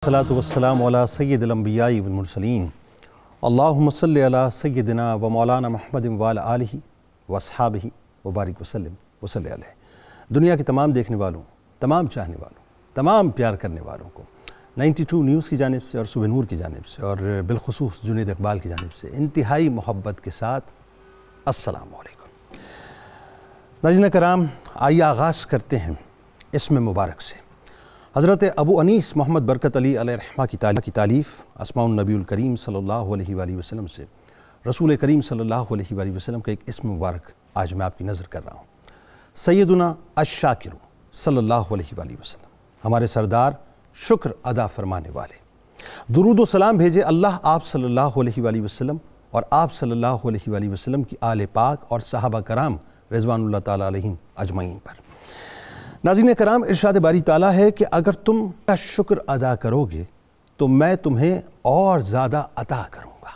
الصلاۃ والسلام علی سید الانبیاء والمرسلین اللہم صلی علی سیدنا و مولانا محمد وعلی آلہ واصحابہ وبارک وسلم وصلی علیہ۔ دنیا کے تمام دیکھنے والوں، تمام چاہنے والوں، تمام پیار کرنے والوں کو 92 نیوز کی جانب سے اور صبح نور کی جانب سے اور بالخصوص جنید اقبال کی جانب سے انتہائی محبت کے ساتھ السلام علیکم۔ ناظرین کرام، آئیے آغاز کرتے ہیں اسم مبارک سے۔ حضرت ابو انیس محمد برکت علی علیہ رحمہ کی تالیف اسماء النبی الکریم صلی اللہ علیہ وآلہ وسلم سے رسول کریم صلی اللہ علیہ وآلہ وسلم کا ایک اسم مبارک آج میں آپ کی نظر کر رہا ہوں۔ سیدنا الشاکر صلی اللہ علیہ وآلہ وسلم، ہمارے سردار شکر ادا فرمانے والے۔ درود و سلام بھیجے اللہ آپ صلی اللہ علیہ وآلہ وسلم اور آپ صلی اللہ علیہ وآلہ وسلم کی آل پاک اور صحابہ کرام رضوان اللہ تعالیٰ علیہم اجمعین پر۔ ناظرین کرام، ارشاد باری تعالیٰ ہے کہ اگر تم کا شکر ادا کرو گے تو میں تمہیں اور زیادہ عطا کروں گا۔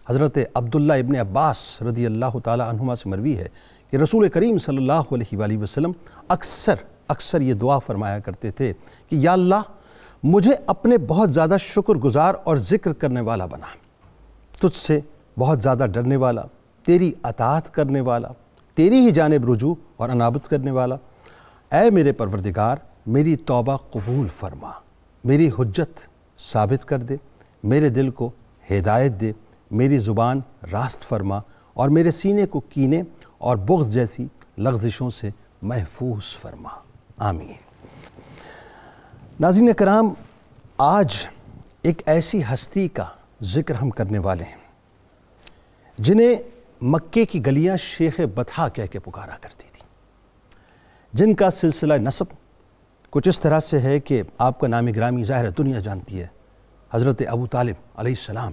حضرت عبداللہ ابن عباس رضی اللہ تعالیٰ عنہما سے مروی ہے کہ رسول کریم صلی اللہ علیہ وآلہ وسلم اکثر یہ دعا فرمایا کرتے تھے کہ یا اللہ مجھے اپنے بہت زیادہ شکر گزار اور ذکر کرنے والا بنا، تجھ سے بہت زیادہ ڈرنے والا، تیری اطاعت کرنے والا، تیری ہی جانب رجوع اور انابت کرنے والا۔ اے میرے پروردگار، میری توبہ قبول فرما، میری حجت ثابت کر دے، میرے دل کو ہدایت دے، میری زبان راست فرما اور میرے سینے کو کینے اور بغض جیسی لغزشوں سے محفوظ فرما، آمین۔ ناظرین کرام، آج ایک ایسی ہستی کا ذکر ہم کرنے والے ہیں جنہیں مکے کی گلیاں شیخ بطحا کہہ کے پکارا کرتی تھی، جن کا سلسلہ نسب کچھ اس طرح سے ہے کہ آپ کا نام گرامی ظاہر دنیا جانتی ہے، حضرت ابو طالب علیہ السلام۔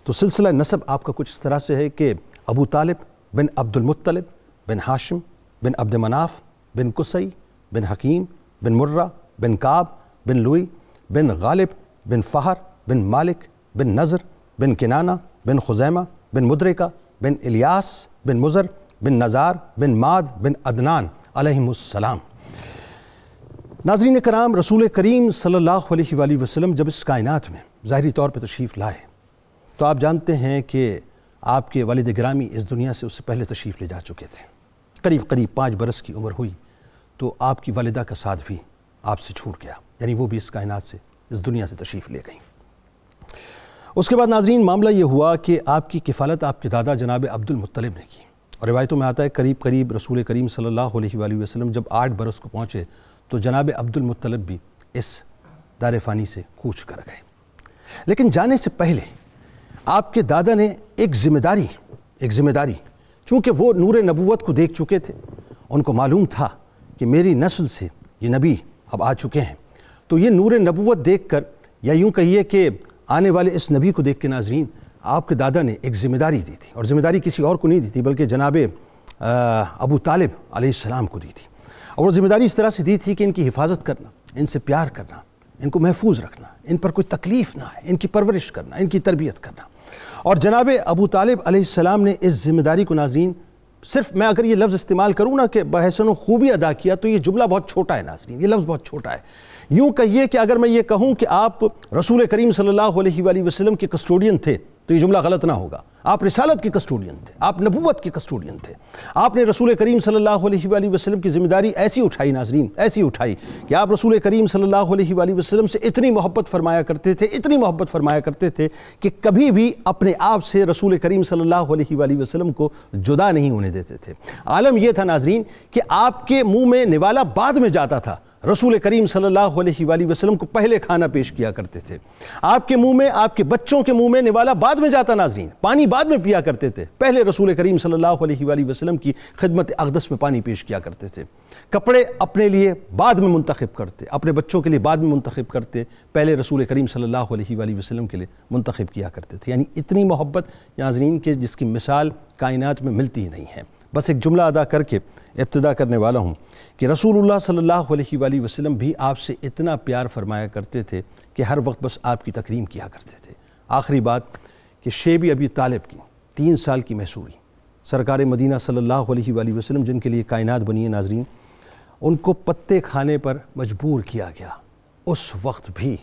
تو سلسلہ نسب آپ کا کچھ اس طرح سے ہے کہ ابو طالب بن عبد المطلب بن ہاشم بن عبد مناف بن قصی بن حکیم بن مرہ بن کعب بن لوئی بن غالب بن فہر بن مالک بن نضر بن کنانہ بن خزیمہ بن مدرکہ بن الیاس بن مزر بن نزار بن ماد بن عدنان علیہم السلام۔ ناظرین کرام، رسول کریم صلی اللہ علیہ وآلہ وسلم جب اس کائنات میں ظاہری طور پہ تشریف لائے تو آپ جانتے ہیں کہ آپ کے والد گرامی اس دنیا سے اس سے پہلے تشریف لے جا چکے تھے۔ قریب 5 برس کی عمر ہوئی تو آپ کی والدہ کا ساتھ بھی آپ سے چھوٹ گیا، یعنی وہ بھی اس کائنات سے اس دنیا سے تشریف لے گئیں۔ اس کے بعد ناظرین معاملہ یہ ہوا کہ آپ کی کفالت آپ کے دادا جناب عبد المطلب نے کی، اور روایتوں میں آتا ہے قریب رسول کریم صلی اللہ علیہ وآلہ وسلم جب 8 برس کو پہنچے تو جناب عبد المطلب بھی اس دار فانی سے کوچ کر گئے۔ لیکن جانے سے پہلے آپ کے دادا نے ایک ذمہ داری، چونکہ وہ نور نبوت کو دیکھ چکے تھے، ان کو معلوم تھا کہ میری نسل سے یہ نبی اب آ چکے ہیں، تو یہ نور نبوت دیکھ کر یا یوں کہیے کہ آنے والے اس نبی کو دیکھ کے ناظرین آپ کے دادا نے ایک ذمہ داری دی تھی، اور ذمہ داری کسی اور کو نہیں دی تھی بلکہ جناب ابو طالب علیہ السلام کو دی تھی۔ اور وہ ذمہ داری اس طرح سے دی تھی کہ ان کی حفاظت کرنا، ان سے پیار کرنا، ان کو محفوظ رکھنا، ان پر کوئی تکلیف نہ ہے، ان کی پرورش کرنا، ان کی تربیت کرنا۔ اور جناب ابو طالب علیہ السلام نے اس ذمہ داری کو ناظرین صرف میں اگر یہ لفظ استعمال کروں نا کہ بحسن و خوبی ادا کیا تو یہ جملہ بہت چھوٹا ہے ناظرین، یہ لفظ بہت چھوٹا ہے۔ یوں کہیے کہ اگر میں یہ کہوں کہ آپ رسول کریم صلی اللہ علیہ وآلہ وسلم کے کسٹوڈین تھے تو یہ جملہ غلط نہ ہوگا۔ آپ رسالت کے کسٹوڈین تھے، آپ نبوت کے کسٹوڈین تھے۔ آپ نے رسول کریم صلی اللہ علیہ وآلہ وسلم کی ذمہ داری ایسی اٹھائی ناظرین، ایسی اٹھائی کہ آپ رسول کریم صلی اللہ علیہ وآلہ وسلم سے اتنی محبت فرمایا کرتے تھے کہ کبھی بھی اپنے آپ سے رسول کریم صلی اللہ علیہ وآلہ وسلم کو جدا نہیں ہونے دیتے تھے۔ عالم یہ تھا ناظرین کہ آپ کے منہ میں نوالا بعد میں جاتا تھا، رسول کریم صلی اللہ علیہ وآلہ وسلم کو پہلے کھانا پیش کیا کرتے تھے۔ آپ کے منہ میں، آپ کے بچوں کے منہ میں نوالا بعد میں جاتا ناظرین، پانی بعد میں پیا کرتے تھے، پہلے رسول کریم صلی اللہ علیہ وآلہ وسلم کی خدمت اقدس میں پانی پیش کیا کرتے تھے۔ کپڑے اپنے لیے بعد میں منتخب کرتے، اپنے بچوں کے لیے بعد میں منتخب کرتے، پہلے رسول کریم صلی اللہ علیہ وآلہ وسلم کے لیے منتخب کیا کرتے تھے۔ یعنی اتنی محبت ناظرین کے جس کی مثال کائنات میں ملتی ہی نہیں ہے۔ بس ایک جملہ ادا کر کے ابتدا کرنے والا ہوں کہ رسول اللہ صلی اللہ علیہ وآلہ وسلم بھی آپ سے اتنا پیار فرمایا کرتے تھے کہ ہر وقت بس آپ کی تکریم کیا کرتے تھے۔ آخری بات کہ شیب ابی طالب کی 3 سال کی محصوری، سرکار مدینہ صلی اللہ علیہ وآلہ وسلم جن کے لیے کائنات بنی ہے ناظرین، ان کو پتے کھانے پر مجبور کیا گیا۔ اس وقت بھی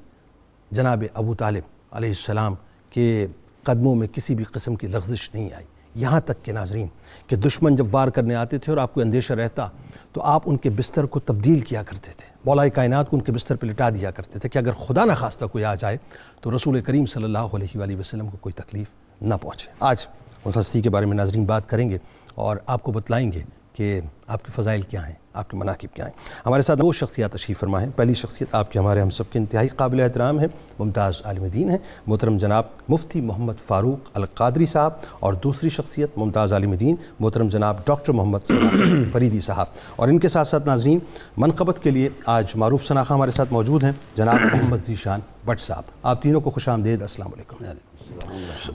جناب ابو طالب علیہ السلام کے قدموں میں کسی بھی قسم کی لغزش نہیں آئی، یہاں تک کہ ناظرین کہ دشمن جب وار کرنے آتے تھے اور آپ کو اندیشہ رہتا تو آپ ان کے بستر کو تبدیل کیا کرتے تھے، مولا کائنات کو ان کے بستر پہ لٹا دیا کرتے تھے کہ اگر خدا نہ خواستہ کوئی آ جائے تو رسول کریم صلی اللہ علیہ وآلہ وسلم کو کوئی تکلیف نہ پہنچے۔ آج اس ہستی کے بارے میں ناظرین بات کریں گے اور آپ کو بتلائیں گے کہ آپ کے فضائل کیا ہیں، آپ کے مناقب کیا ہیں۔ ہمارے ساتھ دو شخصیات تشریف فرما ہیں۔ پہلی شخصیت آپ کے ہمارے ہم سب کے انتہائی قابل احترام ہیں، ممتاز عالم دین ہیں، محترم جناب مفتی محمد فاروق القادری صاحب، اور دوسری شخصیت ممتاز عالم دین محترم جناب ڈاکٹر محمد صلاح فریدی صاحب۔ اور ان کے ساتھ ساتھ ناظرین منقبت کے لیے آج معروف شناخہ ہمارے ساتھ موجود ہیں جناب محمد ذیشان بٹ صاحب۔ آپ تینوں کو خوش آمدید، السلام علیکم۔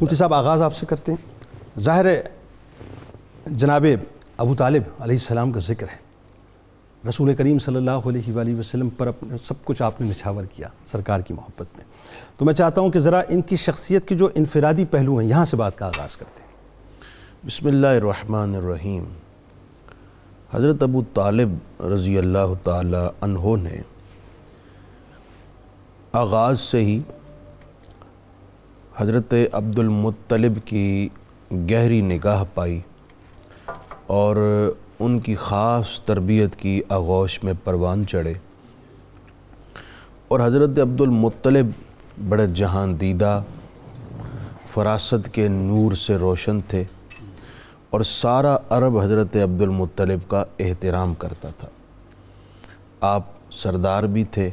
مفتی صاحب آغاز آپ سے کرتے ہیں۔ ظاہر ہے جناب ابو طالب علیہ السلام کا ذکر ہے، رسول کریم صلی اللہ علیہ وآلہ وسلم پر اپنے سب کچھ آپ نے نچھاور کیا سرکار کی محبت میں، تو میں چاہتا ہوں کہ ذرا ان کی شخصیت کے جو انفرادی پہلو ہیں یہاں سے بات کا آغاز کرتے ہیں۔ بسم اللہ الرحمن الرحیم۔ حضرت ابو طالب رضی اللہ تعالی عنہ نے آغاز سے ہی حضرت عبد المطلب کی گہری نگاہ پائی اور ان کی خاص تربیت کی آغوش میں پروان چڑھے، اور حضرت عبد المطلب بڑے جہاں دیدہ فراست کے نور سے روشن تھے، اور سارا عرب حضرت عبد المطلب کا احترام کرتا تھا۔ آپ سردار بھی تھے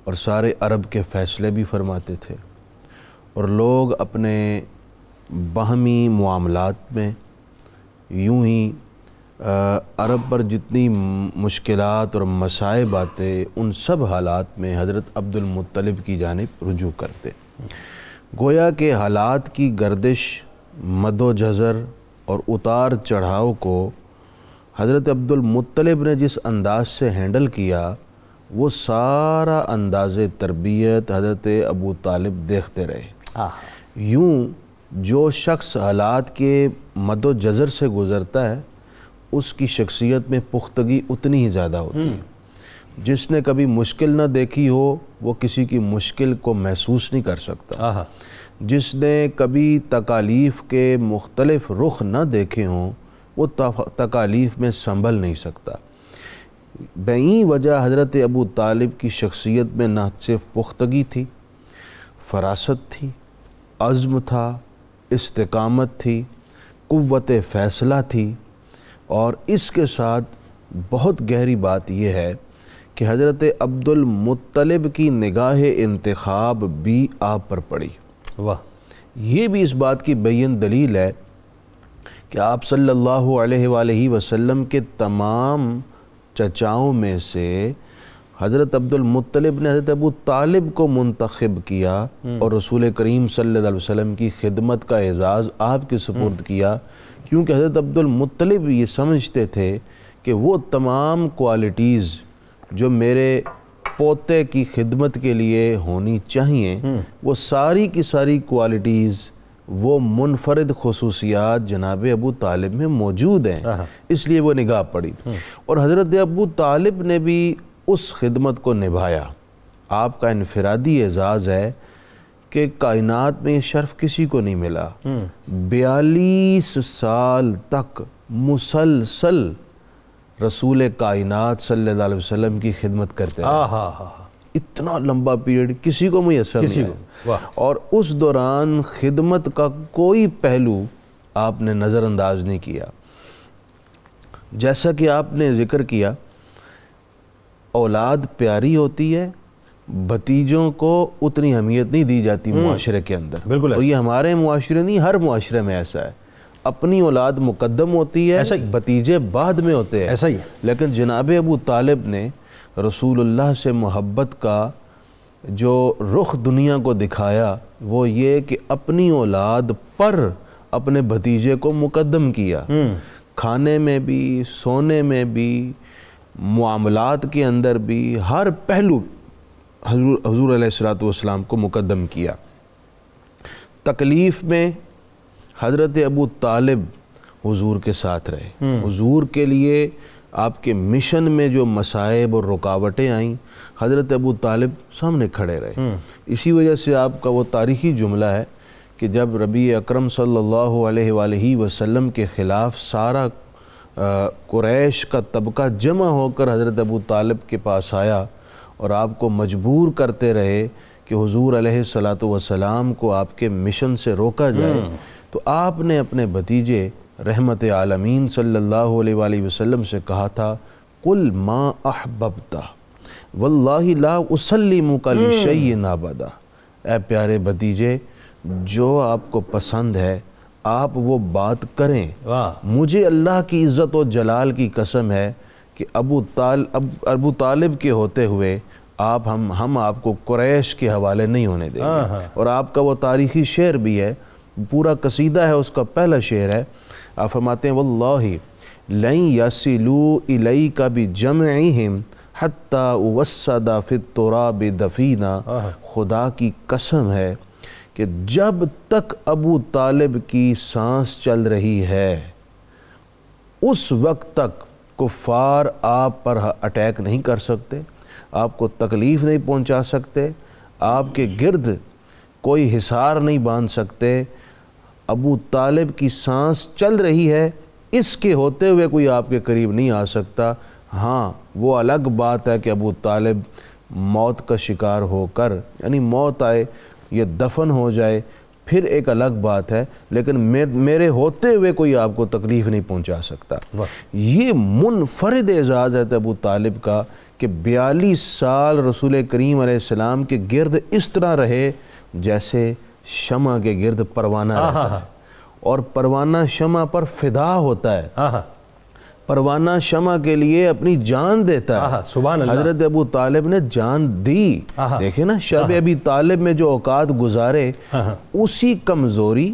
اور سارے عرب کے فیصلے بھی فرماتے تھے، اور لوگ اپنے باہمی معاملات میں یوں ہی عرب پر جتنی مشکلات اور مصائب آتے ان سب حالات میں حضرت عبد المطلب کی جانب رجوع کرتے۔ گویا کہ حالات کی گردش، مد و جزر اور اتار چڑھاؤ کو حضرت عبد المطلب نے جس انداز سے ہینڈل کیا، وہ سارا انداز تربیت حضرت ابو طالب دیکھتے رہے۔ یوں جو شخص حالات کے مد و جزر سے گزرتا ہے اس کی شخصیت میں پختگی اتنی ہی زیادہ ہوتی ہے۔ جس نے کبھی مشکل نہ دیکھی ہو وہ کسی کی مشکل کو محسوس نہیں کر سکتا۔ جس نے کبھی تکالیف کے مختلف رخ نہ دیکھے ہوں وہ تکالیف میں سنبھل نہیں سکتا۔ بہی وجہ حضرت ابو طالب کی شخصیت میں نہ صرف پختگی تھی، فراست تھی، عزم تھا، استقامت تھی، قوت فیصلہ تھی، اور اس کے ساتھ بہت گہری بات یہ ہے کہ حضرت عبد المطلب کی نگاہ انتخاب بھی آپ پر پڑی۔ یہ بھی اس بات کی بین دلیل ہے کہ آپ صلی اللہ علیہ وآلہ وسلم کے تمام چچاؤں میں سے حضرت عبد المطلب نے حضرت ابو طالب کو منتخب کیا اور رسول کریم صلی اللہ علیہ وسلم کی خدمت کا اعزاز آپ کے سپرد کیا، کیونکہ حضرت عبد المطلب یہ سمجھتے تھے کہ وہ تمام کوالٹیز جو میرے پوتے کی خدمت کے لیے ہونی چاہیے وہ ساری کی ساری کوالٹیز، وہ منفرد خصوصیات جناب ابو طالب میں موجود ہیں، اس لیے وہ نگاہ پڑی۔ اور حضرت ابو طالب نے بھی اس خدمت کو نبھایا۔ آپ کا انفرادی اعزاز ہے کہ کائنات میں یہ شرف کسی کو نہیں ملا۔ 42 سال تک مسلسل رسول کائنات صلی اللہ علیہ وسلم کی خدمت کرتے رہے۔ اتنا لمبا پیریڈ کسی کو میسر نہیں ہے، اور اس دوران خدمت کا کوئی پہلو آپ نے نظر انداز نہیں کیا۔ جیسا کہ آپ نے ذکر کیا، اولاد پیاری ہوتی ہے، بھتیجوں کو اتنی اہمیت نہیں دی جاتی معاشرے کے اندر، اور یہ ہمارے معاشرے نہیں، ہر معاشرے میں ایسا ہے۔ اپنی اولاد مقدم ہوتی ہے، بھتیجے بعد میں ہوتے ہیں، ایسا ہی۔ لیکن جناب ابو طالب نے رسول اللہ سے محبت کا جو رخ دنیا کو دکھایا وہ یہ کہ اپنی اولاد پر اپنے بھتیجے کو مقدم کیا، کھانے میں بھی، سونے میں بھی، معاملات کے اندر بھی، ہر پہلو حضور علیہ السلام کو مقدم کیا۔ تکلیف میں حضرت ابو طالب حضور کے ساتھ رہے، حضور کے لیے آپ کے مشن میں جو مصائب اور رکاوٹیں آئیں حضرت ابو طالب سامنے کھڑے رہے. اسی وجہ سے آپ کا وہ تاریخی جملہ ہے کہ جب ربی اکرم صلی اللہ علیہ وآلہ وسلم کے خلاف سارا قریش کا طبقہ جمع ہو کر حضرت ابو طالب کے پاس آیا اور آپ کو مجبور کرتے رہے کہ حضور علیہ الصلاۃ والسلام کو آپ کے مشن سے روکا جائے، تو آپ نے اپنے بھتیجے رحمت عالمین صلی اللہ علیہ وآلہ وسلم سے کہا تھا قل ما احببتا واللہ لا اسلمک لشیء ابدا. اے پیارے بھتیجے، جو آپ کو پسند ہے آپ وہ بات کریں. مجھے اللہ کی عزت و جلال کی قسم ہے کہ ابو طالب کے ہوتے ہوئے ہم آپ کو قریش کے حوالے نہیں ہونے دیں گے. اور آپ کا وہ تاریخی شعر بھی ہے، پورا قصیدہ ہے، اس کا پہلا شعر ہے. آپ فرماتے ہیں واللہ لن یصلوا الیک بجمعہم حتی اوسد فی التراب دفینا. خدا کی قسم ہے کہ جب تک ابو طالب کی سانس چل رہی ہے اس وقت تک کفار آپ پر اٹیک نہیں کر سکتے، آپ کو تکلیف نہیں پہنچا سکتے، آپ کے گرد کوئی حصار نہیں باندھ سکتے. ابو طالب کی سانس چل رہی ہے، اس کے ہوتے ہوئے کوئی آپ کے قریب نہیں آ سکتا. ہاں وہ الگ بات ہے کہ ابو طالب موت کا شکار ہو کر، یعنی موت آئے، یہ دفن ہو جائے، پھر ایک الگ بات ہے، لیکن میرے ہوتے ہوئے کوئی آپ کو تکلیف نہیں پہنچا سکتا. یہ منفرد اعزاز ہے ابو طالب کا کہ 42 سال رسول کریم علیہ السلام کے گرد اس طرح رہے جیسے شمع کے گرد پروانہ رہتا ہے، اور پروانہ شمع پر فدا ہوتا ہے، پروانہ شمع کے لیے اپنی جان دیتا ہے. سبحان اللہ. حضرت ابو طالب نے جان دی. دیکھیں نا شب ابی طالب میں جو اوقات گزارے، اسی کمزوری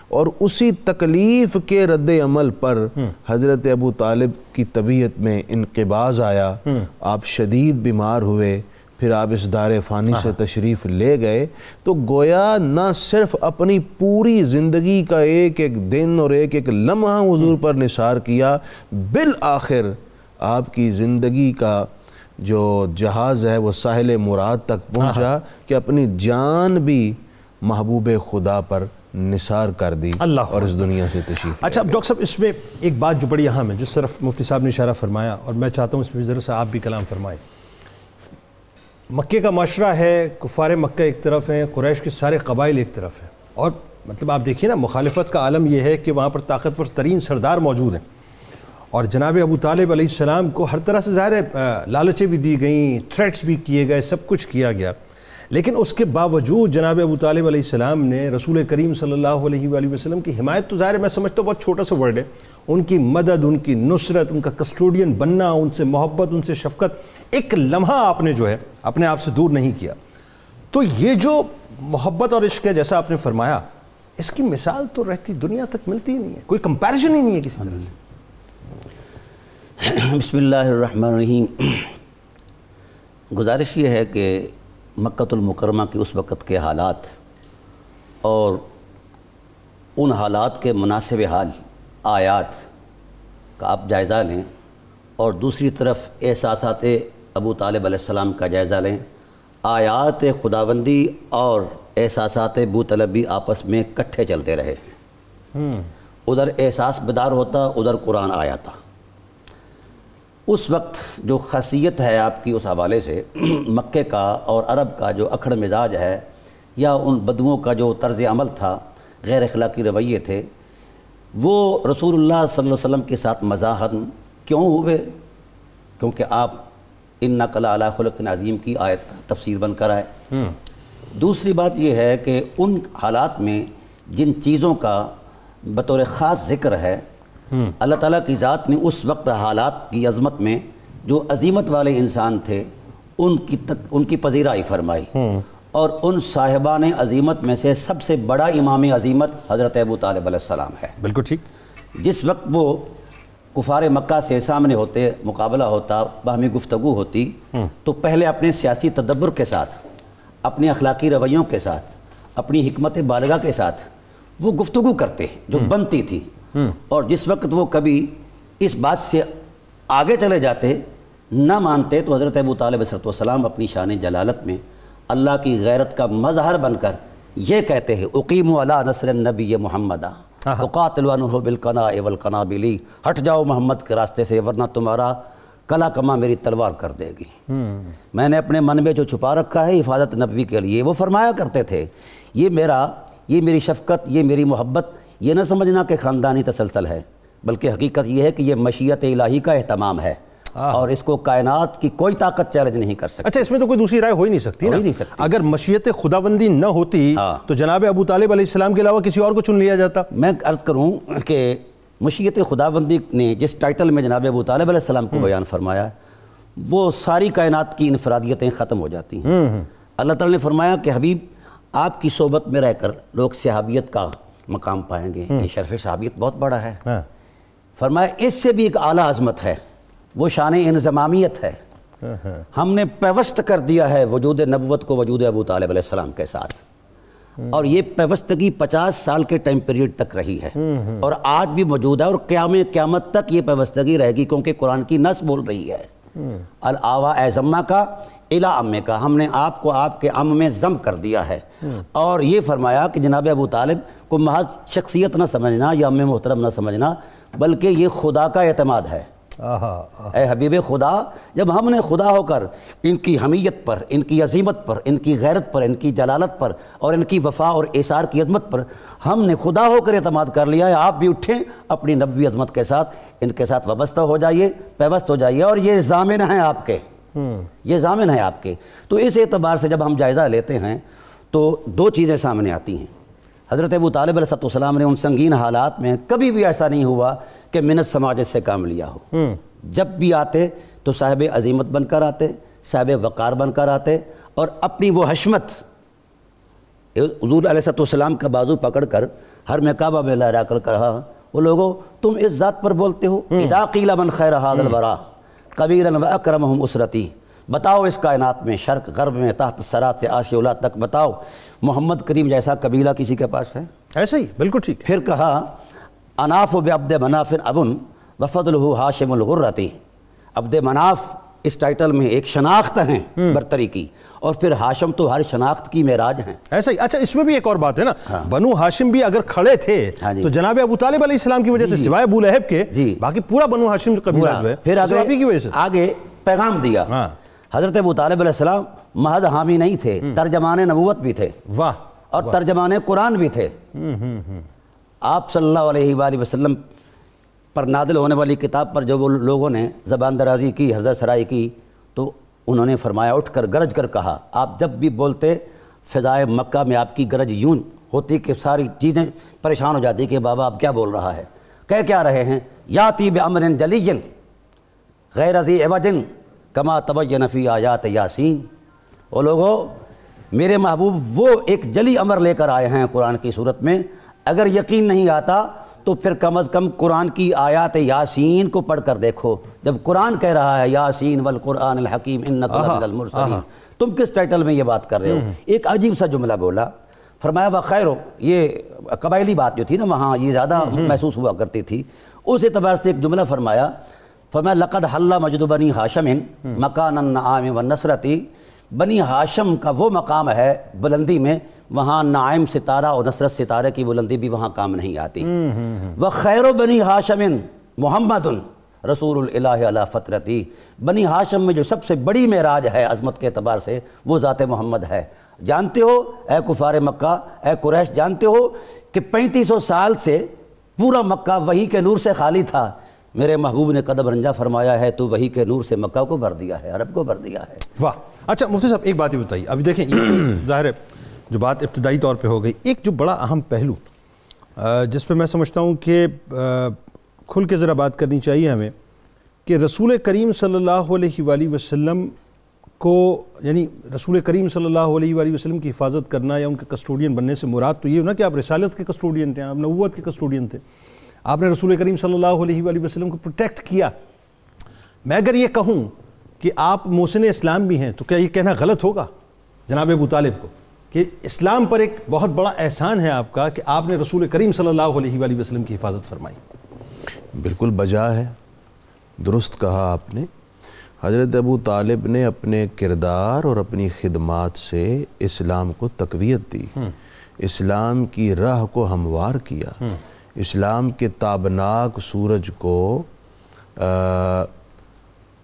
اور اسی تکلیف کے رد عمل پر حضرت ابو طالب کی طبیعت میں انقباض آیا، آپ شدید بیمار ہوئے، پھر آپ اس دار فانی سے تشریف لے گئے. تو گویا نہ صرف اپنی پوری زندگی کا ایک ایک دن اور ایک ایک لمحہ حضور پر نثار کیا، بالآخر آپ کی زندگی کا جو جہاز ہے وہ ساحل مراد تک پہنچا کہ اپنی جان بھی محبوب خدا پر نثار کر دی اور اس دنیا سے تشریف. اچھا اب ڈاکٹر صاحب اس میں ایک بات جو بڑی اہم ہے، جس طرف مفتی صاحب نے اشارہ فرمایا، اور میں چاہتا ہوں اس میں ذرا سا آپ بھی کلام فرمائیں. مکے کا معاشرہ ہے، کفار مکہ ایک طرف ہیں، قریش کے سارے قبائل ایک طرف ہیں، اور مطلب آپ دیکھیے نا مخالفت کا عالم یہ ہے کہ وہاں پر طاقتور ترین سردار موجود ہیں، اور جناب ابو طالب علیہ السلام کو ہر طرح سے ظاہر ہے لالچیں بھی دی گئیں، تھریٹس بھی کیے گئے، سب کچھ کیا گیا، لیکن اس کے باوجود جناب ابو طالب علیہ السلام نے رسول کریم صلی اللہ علیہ وآلہ وسلم کی حمایت، تو ظاہر ہے میں سمجھتا ہوں بہت چھوٹا سا ورڈ ہے، ان کی مدد، ان کی نصرت، ان کا کسٹوڈین بننا، ان سے محبت، ان سے شفقت، ایک لمحہ آپ نے جو ہے اپنے آپ سے دور نہیں کیا. تو یہ جو محبت اور عشق ہے جیسا آپ نے فرمایا، اس کی مثال تو رہتی دنیا تک ملتی ہی نہیں ہے، کوئی کمپیریزن ہی نہیں ہے کسی طرح سے. بسم اللہ الرحمن الرحیم. گزارش یہ ہے کہ مکۃ المکرمہ کے اس وقت کے حالات اور ان حالات کے مناسب حال آیات کا آپ جائزہ لیں، اور دوسری طرف احساسات ابو طالب علیہ السلام کا جائزہ لیں. آیات خداوندی اور احساسات بوطلبی آپس میں کٹھے چلتے رہے ہیں. ادھر احساس بیدار ہوتا، ادھر قرآن آیا تھا. اس وقت جو خاصیت ہے آپ کی اس حوالے سے، مکے کا اور عرب کا جو اکھڑ مزاج ہے، یا ان بدوؤں کا جو طرز عمل تھا، غیر اخلاقی رویے تھے، وہ رسول اللہ صلی اللہ علیہ وسلم کے ساتھ مزاحم کیوں ہوئے؟ کیونکہ آپ اِنَّکَ لَعَلَىٰ خُلُقٍ عَظِيمٍ کی آیت تفسیر بن کر آئے. دوسری بات یہ ہے کہ ان حالات میں جن چیزوں کا بطور خاص ذکر ہے، اللہ تعالیٰ کی ذات نے اس وقت حالات کی عظمت میں جو عظیمت والے انسان تھے ان کی پذیرائی فرمائی، اور ان صاحبان عظیمت میں سے سب سے بڑا امام عظیمت حضرت ابو طالب علیہ السلام ہے. بالکل ٹھیک. جس وقت وہ کفار مکہ سے سامنے ہوتے، مقابلہ ہوتا، باہمی گفتگو ہوتی، تو پہلے اپنے سیاسی تدبر کے ساتھ، اپنے اخلاقی رویوں کے ساتھ، اپنی حکمت بالغہ کے ساتھ وہ گفتگو کرتے جو بنتی تھی. اور جس وقت وہ کبھی اس بات سے آگے چلے جاتے نہ مانتے تو حضرت ابو طالب علیہ السلام اپنی شان جلالت میں اللہ کی غیرت کا مظہر بن کر یہ کہتے ہیں اقیموا علی نصر النبی محمد اقاتلوا عنہ بالقناء والقنابل، ہٹ جاؤ محمد کے راستے سے ورنہ تمہارا کلا کما میری تلوار کر دے گی۔ میں نے اپنے من میں جو چھپا رکھا ہے حفاظت نبوی کے لیے، وہ فرمایا کرتے تھے یہ میری شفقت، یہ میری محبت، یہ نہ سمجھنا کہ خاندانی تسلسل ہے، بلکہ حقیقت یہ ہے کہ یہ مشیت الہی کا اہتمام ہے اور اس کو کائنات کی کوئی طاقت چیلنج نہیں کر سکتی۔ اچھا، اس میں تو کوئی دوسری رائے ہو ہی نہیں سکتی نا؟ اگر مشیت خداوندی نہ ہوتی تو جناب ابو طالب علیہ السلام کے علاوہ کسی اور کو چن لیا جاتا۔ میں عرض کروں کہ مشیت خداوندی نے جس ٹائٹل میں جناب ابو طالب علیہ السلام کو بیان فرمایا وہ ساری کائنات کی انفرادیتیں ختم ہو جاتی ہیں۔ اللہ تعالیٰ نے فرمایا کہ حبیب آپ کی صحبت میں رہ کر لوگ صحابیت کا مقام پائیں گے، یہ شرف صحابیت بہت بڑا ہے۔ فرمایا اس سے بھی ایک اعلیٰ عظمت ہے، وہ شان انضمامیت ہے۔ ہم نے پیوست کر دیا ہے وجود نبوت کو وجود ابو طالب علیہ السلام کے ساتھ، اور یہ پیوستگی 50 سال کے ٹائم پیریڈ تک رہی ہے اور آج بھی موجود ہے، اور قیامت تک یہ پیوستگی رہے گی، کیونکہ قرآن کی نص بول رہی ہے الاوا اے ضمہ کا الا امے کا، ہم نے آپ کو آپ کے ام میں ضم کر دیا ہے۔ اور یہ فرمایا کہ جناب ابو طالب کو محض شخصیت نہ سمجھنا یا ام محترم نہ سمجھنا، بلکہ یہ خدا کا اعتماد ہے۔ اے حبیب خدا، جب ہم نے خدا ہو کر ان کی حمیت پر، ان کی عظیمت پر، ان کی غیرت پر، ان کی جلالت پر اور ان کی وفا اور ایثار کی عظمت پر ہم نے خدا ہو کر اعتماد کر لیا ہے، آپ بھی اٹھیں اپنی نبوی عظمت کے ساتھ ان کے ساتھ وابستہ ہو جائیے، پیوست ہو جائیے، اور یہ ضامن ہیں آپ کے، یہ ضامن ہیں آپ کے۔ تو اس اعتبار سے جب ہم جائزہ لیتے ہیں تو دو چیزیں سامنے آتی ہیں۔ حضرت ابو طالب علیہ السلام نے ان سنگین حالات میں کبھی بھی ایسا نہیں ہوا کہ منت سماجت سے کام لیا ہو۔ جب بھی آتے تو صاحب عظیمت بن کر آتے، صاحب وقار بن کر آتے، اور اپنی وہ حشمت حضور علیہ السلام کا بازو پکڑ کر ہر میں کعبہ میں لہرا کر کہا، وہ لوگوں تم اس ذات پر بولتے ہو، اذا قیل من خیر ھذا الورا کبیرا واکرمہم اسرتی، بتاؤ اس کائنات میں شرق غرب میں تحت سرات سے عاش اولاد تک بتاؤ محمد کریم جیسا قبیلہ کسی کے پاس ہے؟ ایسا ہی، بالکل ٹھیک۔ پھر کہا اناف بعبد مناف ابن وفضلہ ہاشم الغرتی، عبد مناف اس ٹائٹل میں ایک شناخت ہیں برتری کی، اور پھر ہاشم تو ہر شناخت کی معراج ہیں۔ ایسا ہی۔ اچھا، اس میں بھی ایک اور بات ہے نا، بنو ہاشم بھی اگر کھڑے تھے تو جناب ابو طالب علیہ السلام کی وجہ سے، سوائے ابو لہب کے باقی پورا بنو ہاشم قبیلہ جو ہے پھر آگے پیغام دیا۔ حضرت ابو طالب علیہ السلام محض حامی نہیں تھے، ترجمان نبوت بھی تھے، واہ، اور ترجمان قرآن بھی تھے۔ آپ صلی اللہ علیہ وآلہ وسلم پر نازل ہونے والی کتاب پر جو لوگوں نے زبان درازی کی، حضرت سرائی کی، تو انہوں نے فرمایا اٹھ کر گرج کر کہا، آپ جب بھی بولتے فضائے مکہ میں آپ کی گرج یوں ہوتی کہ ساری چیزیں پریشان ہو جاتی کہ بابا آپ کیا بول رہا ہے، کہہ کیا رہے ہیں؟ یاتی بامر جلی غیر ذی عوج کما تبین فی آیات یاسین۔ وہ لوگوں، میرے محبوب وہ ایک جلی امر لے کر آئے ہیں قرآن کی صورت میں، اگر یقین نہیں آتا تو پھر کم از کم قرآن کی آیات یاسین کو پڑھ کر دیکھو۔ جب قرآن کہہ رہا ہے یاسین والقرآن الحکیم انک لمن المرسلین، تم کس ٹائٹل میں یہ بات کر رہے ہو؟ ایک عجیب سا جملہ بولا، فرمایا بخیر ہو، یہ قبائلی بات جو تھی نا وہاں یہ زیادہ محسوس ہوا کرتی تھی، اس اعتبار سے ایک جملہ فرمایا لقد حل مجد بنی ہاشم مکان النعام والنصرتی، بنی ہاشم کا وہ مقام ہے بلندی میں، وہاں نعیم ستارہ اور نصرت ستارے کی بلندی بھی وہاں کام نہیں آتی۔ وخیر بنی ہاشم محمد رسول الالہ علی فطرتی، بنی ہاشم میں جو سب سے بڑی معراج ہے عظمت کے اعتبار سے وہ ذات محمد ہے۔ جانتے ہو اے کفار مکہ، اے قریش، جانتے ہو کہ 3500 سال سے پورا مکہ وحی کے نور سے خالی تھا، میرے محبوب نے قدم رنجا فرمایا ہے تو وحی کے نور سے مکہ کو بھر دیا ہے، عرب کو بھر دیا ہے۔ واہ۔ اچھا مفتی صاحب ایک بات ہی بتائیے، ابھی دیکھیں یہ ظاہر ہے جو بات ابتدائی طور پہ ہو گئی، ایک جو بڑا اہم پہلو جس پہ میں سمجھتا ہوں کہ کھل کے ذرا بات کرنی چاہیے ہمیں، کہ رسول کریم صلی اللہ علیہ وآلہ وسلم کو، یعنی رسول کریم صلی اللہ علیہ وآلہ وسلم کی حفاظت کرنا یا ان کے کسٹوڈین بننے سے مراد تو یہ ہونا کہ آپ رسالت کے کسٹوڈین تھے، آپ نبوت کے کسٹوڈین تھے، آپ نے رسول کریم صلی اللہ علیہ وآلہ وسلم کو پروٹیکٹ کیا۔ میں اگر یہ کہوں کہ آپ محسن اسلام بھی ہیں تو کیا یہ کہنا غلط ہوگا جناب ابو طالب کو کہ اسلام پر ایک بہت بڑا احسان ہے آپ کا کہ آپ نے رسول کریم صلی اللہ علیہ وآلہ وسلم کی حفاظت فرمائی؟ بالکل بجا ہے، درست کہا آپ نے. حضرت ابو طالب نے اپنے کردار اور اپنی خدمات سے اسلام کو تقویت دی، اسلام کی راہ کو ہموار کیا، اسلام کے تابناک سورج کو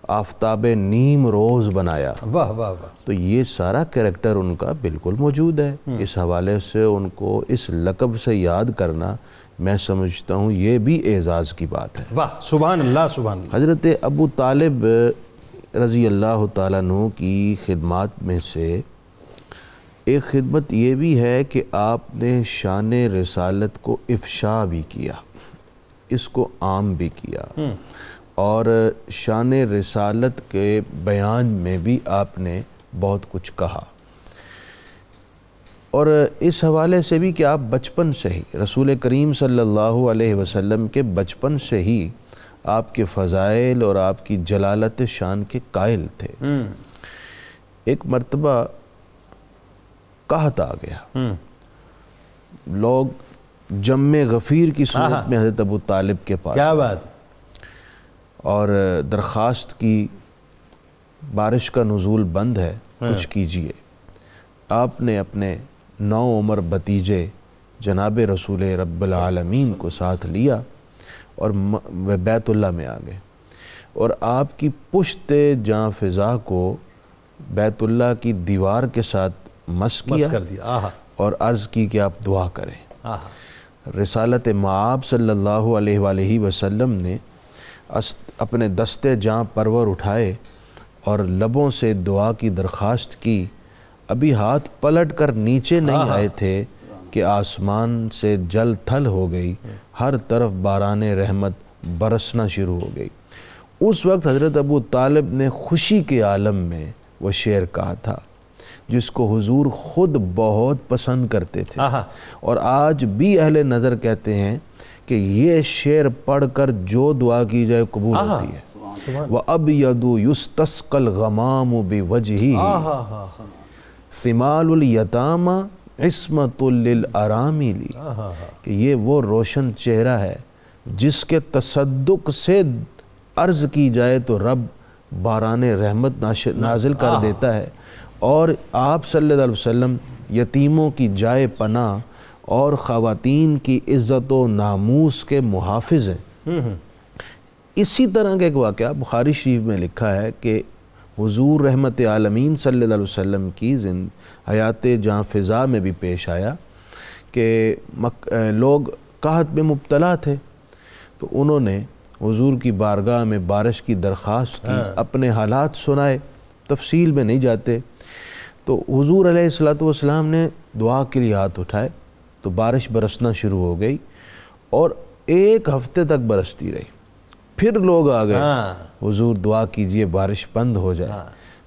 آفتاب نیم روز بنایا. واہ واہ واہ. تو یہ سارا کریکٹر ان کا بالکل موجود ہے. اس حوالے سے ان کو اس لقب سے یاد کرنا میں سمجھتا ہوں یہ بھی اعزاز کی بات ہے. واہ سبحان اللہ سبحان اللہ. حضرت ابو طالب رضی اللہ تعالیٰ عنہ کی خدمات میں سے ایک خدمت یہ بھی ہے کہ آپ نے شان رسالت کو افشا بھی کیا، اس کو عام بھی کیا، اور شان رسالت کے بیان میں بھی آپ نے بہت کچھ کہا. اور اس حوالے سے بھی کہ آپ بچپن سے ہی رسول کریم صلی اللہ علیہ وسلم کے بچپن سے ہی آپ کے فضائل اور آپ کی جلالت شان کے قائل تھے. ایک مرتبہ قحط آ گیا، لوگ جم غفیر کی صورت میں حضرت ابو طالب کے پاس، کیا بات، اور درخواست کی بارش کا نزول بند ہے، کچھ کیجئے. آپ نے اپنے 9 عمر بھتیجے جناب رسول رب العالمین کو ساتھ لیا اور بیت اللہ میں آ گئے، اور آپ کی پشت جاں فضا کو بیت اللہ کی دیوار کے ساتھ مس کیا اور عرض کی کہ آپ دعا کریں. رسالت مآب صلی اللہ علیہ وآلہ وسلم نے اپنے دستے جاں پرور اٹھائے اور لبوں سے دعا کی درخواست کی. ابھی ہاتھ پلٹ کر نیچے نہیں آئے تھے کہ آسمان سے جل تھل ہو گئی، ہر طرف باران رحمت برسنا شروع ہو گئی. اس وقت حضرت ابو طالب نے خوشی کے عالم میں وہ شعر کہا تھا جس کو حضور خود بہت پسند کرتے تھے، اور آج بھی اہل نظر کہتے ہیں کہ یہ شعر پڑھ کر جو دعا کی جائے قبول ہوتی ہے. وَأَبْيَضُ يُسْتَسْقَى الْغَمَامُ بِوَجْهِهِ ثِمَالُ الْيَتَامَى عِصْمَةٌ لِلْأَرَامِلِ، کہ یہ وہ روشن چہرہ ہے جس کے تصدق سے عرض کی جائے تو رب باران رحمت نازل کر دیتا ہے. اور آپ صلی اللہ علیہ وسلم یتیموں کی جائے پناہ اور خواتین کی عزت و ناموس کے محافظ ہیں. اسی طرح کا ایک واقعہ بخاری شریف میں لکھا ہے کہ حضور رحمت عالمین صلی اللہ علیہ وسلم کی حیات جاں فضا میں بھی پیش آیا کہ لوگ قحط میں مبتلا تھے، تو انہوں نے حضور کی بارگاہ میں بارش کی درخواست کی، اپنے حالات سنائے، تفصیل میں نہیں جاتے. تو حضور علیہ السلام نے دعا کے لیے ہاتھ اٹھائے تو بارش برسنا شروع ہو گئی، اور 1 ہفتے تک برستی رہی. پھر لوگ آ گئے، حضور دعا کیجئے بارش بند ہو جائے.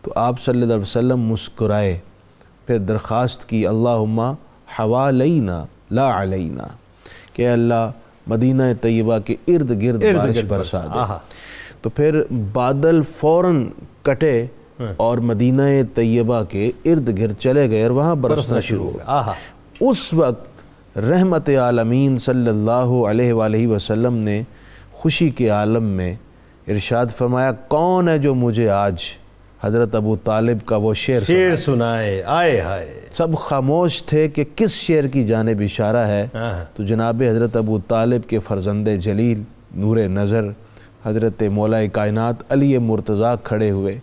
تو آپ صلی اللہ علیہ وسلم مسکرائے، پھر درخواست کی اللہم حوالینا لا علینا، کہ اللہ مدینہ طیبہ کے ارد گرد بارش برسا دے. تو پھر بادل فوراً کٹے اور مدینہ طیبہ کے ارد گرد چلے گئے اور وہاں برسنا شروع ہو گیا. اس وقت رحمت عالمین صلی اللہ علیہ وآلہ وسلم نے خوشی کے عالم میں ارشاد فرمایا، کون ہے جو مجھے آج حضرت ابو طالب کا وہ شعر سنائے. آئے ہائے. سب خاموش تھے کہ کس شعر کی جانب اشارہ ہے. تو جناب حضرت ابو طالب کے فرزند جلیل نور نظر حضرت مولا کائنات علی مرتضیٰ کھڑے ہوئے،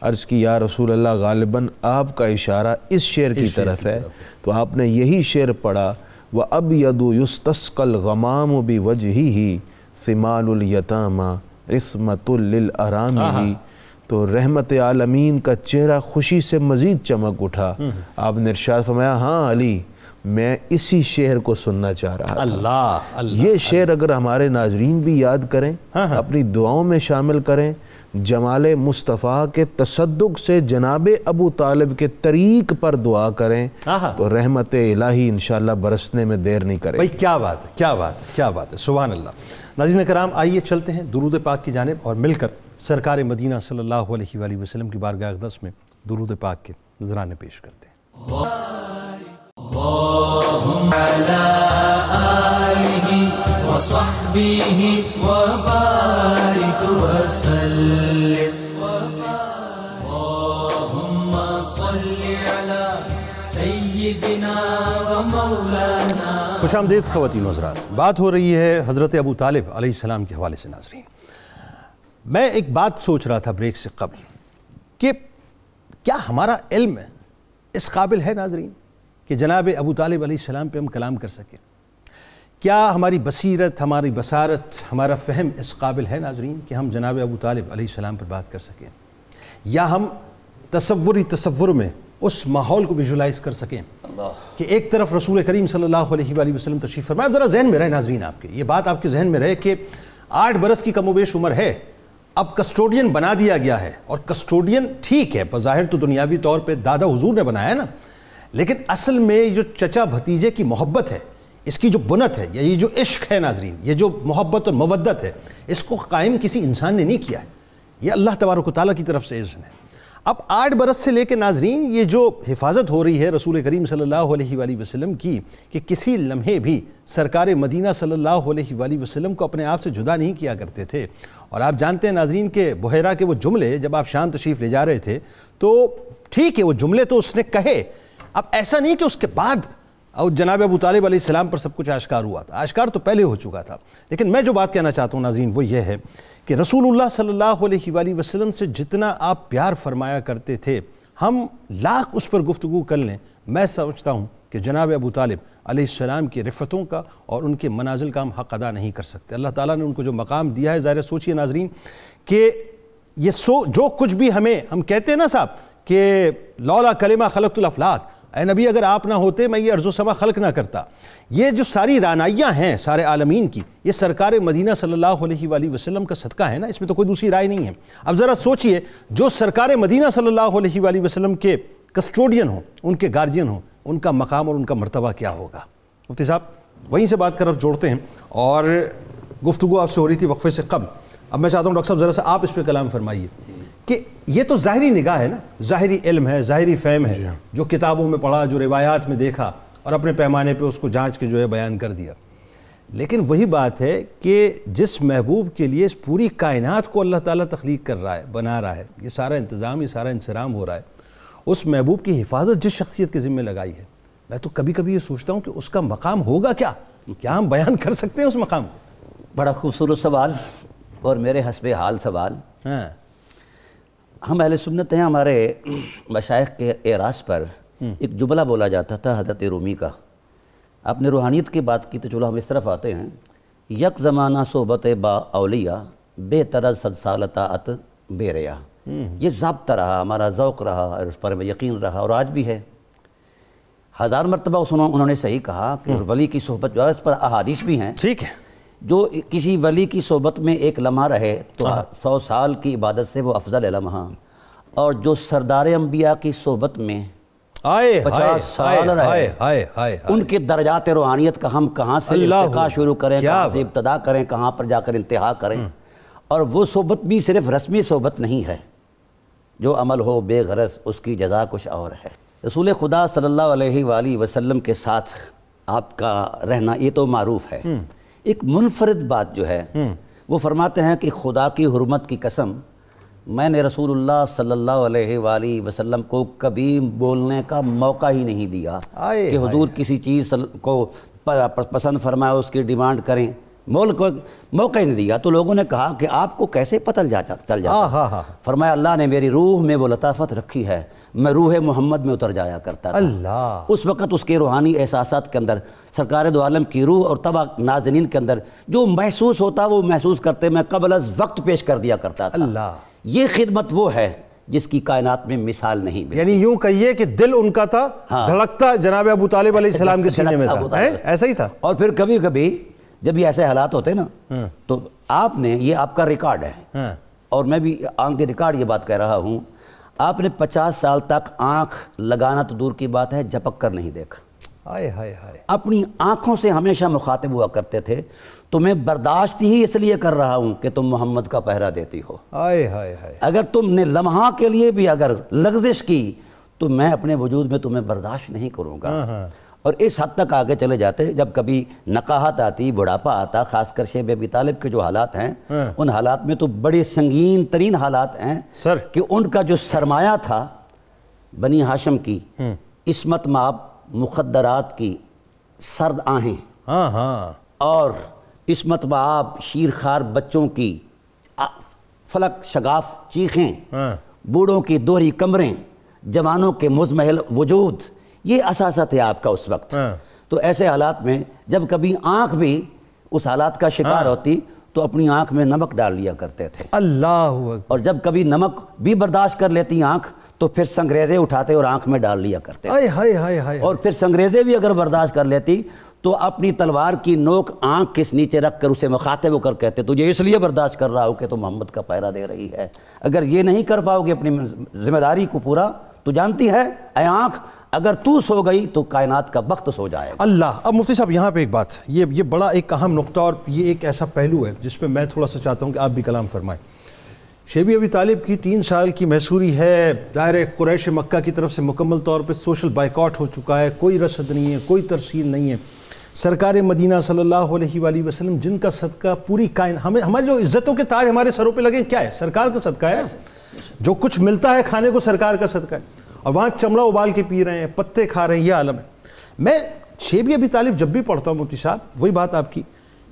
عرض کی یا رسول اللہ غالباً آپ کا اشارہ اس شعر کی طرف ہے. تو آپ نے یہی شعر پڑھا، وَأَبْيَضُ يُسْتَسْقَى الْغَمَامُ بِوَجْهِهِ ثِمَالُ الْيَتَامَى عِصْمَةٌ لِلْأَرَامِلِ. تو رحمت عالمین کا چہرہ خوشی سے مزید چمک اٹھا. آپ نے ارشاد فرمایا، ہاں علی، میں اسی شعر کو سننا چاہ رہا تھا. اللہ. یہ شعر اگر ہمارے ناظرین بھی یاد کریں، اپنی دعاؤں میں شامل کریں، جمال مصطفیٰ کے تصدق سے جناب ابو طالب کے طریق پر دعا کریں تو رحمت الہی انشاءاللہ برسنے میں دیر نہیں کرے. بھائی کیا بات ہے، کیا بات ہے، کیا بات ہے، سبحان اللہ. ناظرین کرام، آئیے چلتے ہیں درود پاک کی جانب اور مل کر سرکار مدینہ صلی اللہ علیہ وآلہ وسلم کی بارگاہ اقدس میں درود پاک کے نذرانے پیش کرتے ہیں. اللہم علی آلہ وصحبہ وبارک وسلم. وسلم اللهم صل على سيدنا ومولانا. خوش آمدید خواتین و حضرات. بات ہو رہی ہے حضرت ابو طالب علیہ السلام کے حوالے سے. ناظرین، میں ایک بات سوچ رہا تھا بریک سے قبل کہ کیا ہمارا علم اس قابل ہے ناظرین کہ جناب ابو طالب علیہ السلام پہ ہم کلام کر سکیں؟ کیا ہماری بصیرت، ہماری بصارت، ہمارا فہم اس قابل ہے ناظرین کہ ہم جناب ابو طالب علیہ السلام پر بات کر سکیں؟ یا ہم تصور میں اس ماحول کو ویژولائز کر سکیں کہ ایک طرف رسول کریم صلی اللہ علیہ وآلہ وسلم تشریف فرمائے؟ ذرا ذہن میں رہے ناظرین، آپ کے یہ بات آپ کے ذہن میں رہے کہ 8 برس کی کم و بیش عمر ہے، اب کسٹوڈین بنا دیا گیا ہے. اور کسٹوڈین ٹھیک ہے، بظاہر تو دنیاوی طور پہ دادا حضور نے بنایا ہے نا، لیکن اصل میں یہ جو چچا بھتیجے کی محبت ہے، اس کی جو بنت ہے، یا یہ جو عشق ہے ناظرین، یہ جو محبت اور مودت ہے، اس کو قائم کسی انسان نے نہیں کیا ہے، یہ اللہ تبارک و تعالیٰ کی طرف سے اذن ہے. اب 8 برس سے لے کے ناظرین یہ جو حفاظت ہو رہی ہے رسول کریم صلی اللہ علیہ وآلہ وسلم کی کہ کسی لمحے بھی سرکار مدینہ صلی اللہ علیہ وآلہ وسلم کو اپنے آپ سے جدا نہیں کیا کرتے تھے. اور آپ جانتے ہیں ناظرین کہ بحیرہ کے وہ جملے جب آپ شام تشریف لے جا رہے تھے تو ٹھیک ہے وہ جملے تو اس نے کہے، اب ایسا نہیں کہ اس کے بعد جناب ابو طالب علیہ السلام پر سب کچھ آشکار ہوا تھا، آشکار تو پہلے ہو چکا تھا. لیکن میں جو بات کہنا چاہتا ہوں ناظرین وہ یہ ہے کہ رسول اللہ صلی اللہ علیہ وآلہ وسلم سے جتنا آپ پیار فرمایا کرتے تھے، ہم لاکھ اس پر گفتگو کر لیں، میں سمجھتا ہوں کہ جناب ابو طالب علیہ السلام کی رفتوں کا اور ان کے منازل کا ہم حق ادا نہیں کر سکتے. اللہ تعالیٰ نے ان کو جو مقام دیا ہے، ظاہر سوچئے ناظرین کہ یہ جو کچھ بھی ہم کہتے ہیں نا صاحب کہ لولا کلمہ خلقت الافلاق، اے نبی اگر آپ نہ ہوتے میں یہ ارض و سما خلق نہ کرتا. یہ جو ساری رانائیاں ہیں سارے عالمین کی، یہ سرکار مدینہ صلی اللہ علیہ وآلہ وسلم کا صدقہ ہے نا، اس میں تو کوئی دوسری رائے نہیں ہے. اب ذرا سوچئے جو سرکار مدینہ صلی اللہ علیہ وآلہ وسلم کے کسٹوڈین ہوں، ان کے گارجین ہوں، ان کا مقام اور ان کا مرتبہ کیا ہوگا؟ مفتی صاحب وہیں سے بات کر اب جوڑتے ہیں، اور گفتگو آپ سے ہو رہی تھی وقفے سے قبل. اب میں چاہتا ہوں ڈاکٹر صاحب ذرا سا آپ اس پہ کلام فرمائیے کہ یہ تو ظاہری نگاہ ہے نا، ظاہری علم ہے، ظاہری فہم ہے، جو کتابوں میں پڑھا، جو روایات میں دیکھا اور اپنے پیمانے پہ اس کو جانچ کے جو ہے بیان کر دیا. لیکن وہی بات ہے کہ جس محبوب کے لیے اس پوری کائنات کو اللہ تعالیٰ تخلیق کر رہا ہے، بنا رہا ہے، یہ سارا انتظام، یہ سارا انصرام ہو رہا ہے، اس محبوب کی حفاظت جس شخصیت کے ذمہ لگائی ہے، میں تو کبھی کبھی یہ سوچتا ہوں کہ اس کا مقام ہوگا کیا ہم بیان کر سکتے ہیں اس مقام کو؟ بڑا خوبصورت سوال اور میرے حسب حال سوال. ہم اہل سنت ہیں، ہمارے مشائخ کے اعراض پر ایک جملہ بولا جاتا تھا حضرت رومی کا. آپ نے روحانیت کی بات کی تو چلو ہم اس طرف آتے ہیں. یک زمانہ صحبت با اولیاء، بے طرز صد سال اطاعت بے ریا. یہ ضابطہ رہا، ہمارا ذوق رہا، اور اس پر یقین رہا، اور آج بھی ہے. 1000 مرتبہ انہوں نے صحیح کہا کہ ولی کی صحبت جو ہے اس پر احادیث بھی ہیں. ٹھیک ہے، جو کسی ولی کی صحبت میں ایک لمحہ رہے تو 100 سال کی عبادت سے وہ افضل لمحہ، اور جو سردار انبیاء کی صحبت میں 50 سال رہے ان کے درجات روحانیت کا ہم کہاں سے ارتقا شروع کریں، کہاں سے ابتدا کریں، کہاں پر جا کر انتہا کریں. اور وہ صحبت بھی صرف رسمی صحبت نہیں ہے، جو عمل ہو بے غرض اس کی جزا کچھ اور ہے. رسول خدا صلی اللہ علیہ وآلہ وسلم کے ساتھ آپ کا رہنا یہ تو معروف ہے. ایک منفرد بات جو ہے وہ فرماتے ہیں کہ خدا کی حرمت کی قسم، میں نے رسول اللہ صلی اللہ علیہ وآلہ وسلم کو کبھی بولنے کا موقع ہی نہیں دیا کہ حضور کسی چیز کو پسند فرمائے، اس کی ڈیمانڈ کریں، موقع ہی نہیں دیا. تو لوگوں نے کہا کہ آپ کو کیسے پتہ چل جاتا؟ فرمایا اللہ نے میری روح میں وہ لطافت رکھی ہے، میں روح محمد میں اتر جایا کرتا تھا. اس وقت اس کے روحانی احساسات کے اندر سرکار دو عالم کی روح اور تبع ناظرین کے اندر جو محسوس ہوتا وہ محسوس کرتے میں قبل از وقت پیش کر دیا کرتا تھا. یہ خدمت وہ ہے جس کی کائنات میں مثال نہیں ملتی. یعنی یوں کہیے کہ دل ان کا تھا، دھڑکتا جناب ابو طالب علیہ السلام کے سینے میں تھا، ایسا ہی تھا. اور پھر کبھی کبھی جب یہ ایسے حالات ہوتے نا تو آپ نے، یہ آپ کا ریکارڈ ہے اور میں بھی آنکھ کے ریکارڈ یہ بات کہہ رہا ہوں، آپ نے 50 سال تک آنکھ لگانا تو دور کی بات ہے، جھپک کر نہیں دیکھا. اپنی آنکھوں سے ہمیشہ مخاطب ہوا کرتے تھے، تو میں برداشت ہی اس لیے کر رہا ہوں کہ تم محمد کا پہرا دیتی ہو. اگر تم نے لمحہ کے لیے بھی اگر لغزش کی تو میں اپنے وجود میں تمہیں برداشت نہیں کروں گا. اور اس حد تک آگے چلے جاتے جب کبھی نقاہت آتی، بڑھاپا آتا، خاص کر شیب ابی طالب کے جو حالات ہیں ان حالات میں تو بڑے سنگین ترین حالات ہیں سر کہ ان کا جو سرمایہ تھا بنی ہاشم کی عصمت مآب مخدرات کی سرد آہیں ہاں ہاں اور عصمت مآب شیرخوار بچوں کی فلک شگاف چیخیں، بوڑھوں کی دوہری کمریں، جوانوں کے مزمحل وجود، یہ اثاثہ تھے آپ کا اس وقت۔ تو ایسے حالات میں جب کبھی آنکھ بھی اس حالات کا شکار ہوتی تو اپنی آنکھ میں نمک ڈال لیا کرتے تھے، اللہ اکبر۔ اور جب کبھی نمک بھی برداشت کر لیتی آنکھ تو پھر سنگریزے اٹھاتے اور آنکھ میں ڈال لیا کرتے، اور پھر سنگریزے بھی اگر برداشت کر لیتی تو اپنی تلوار کی نوک آنکھ کس نیچے رکھ کر اسے مخاطب ہو کر کہتے تو یہ اس لیے برداشت کر رہا ہو کہ تو محمد کا پہرا دے رہی ہے، اگر یہ نہیں کر پاؤ گے اپنی ذمہ داری کو پورا تو جانتی ہے اے آنکھ اگر تو سو گئی تو کائنات کا بخت سو جائے گا۔ اللہ۔ اب مفتی صاحب یہاں پہ ایک بات، یہ بڑا ایک اہم نقطہ اور یہ ایک ایسا پہلو ہے جس پہ میں تھوڑا سا چاہتا ہوں کہ آپ بھی کلام فرمائیں۔ شیب ابی طالب کی 3 سال کی محصوری ہے، ظاہر ہے قریش مکہ کی طرف سے مکمل طور پہ سوشل بائیکاٹ ہو چکا ہے، کوئی رصد نہیں ہے، کوئی ترسیل نہیں ہے۔ سرکار مدینہ صلی اللہ علیہ وآلہ وسلم جن کا صدقہ پوری ہماری جو عزتوں کے تاج ہمارے سروں پہ لگے کیا ہے؟ سرکار کا صدقہ ہے، جو کچھ ملتا ہے کھانے کو سرکار کا صدقہ ہے، اور وہاں چمڑا ابال کے پی رہے ہیں، پتے کھا رہے ہیں، یہ عالم ہے۔ میں شیب ابی طالب جب بھی پڑھتا ہوں مفتی صاحب، وہی بات آپ کی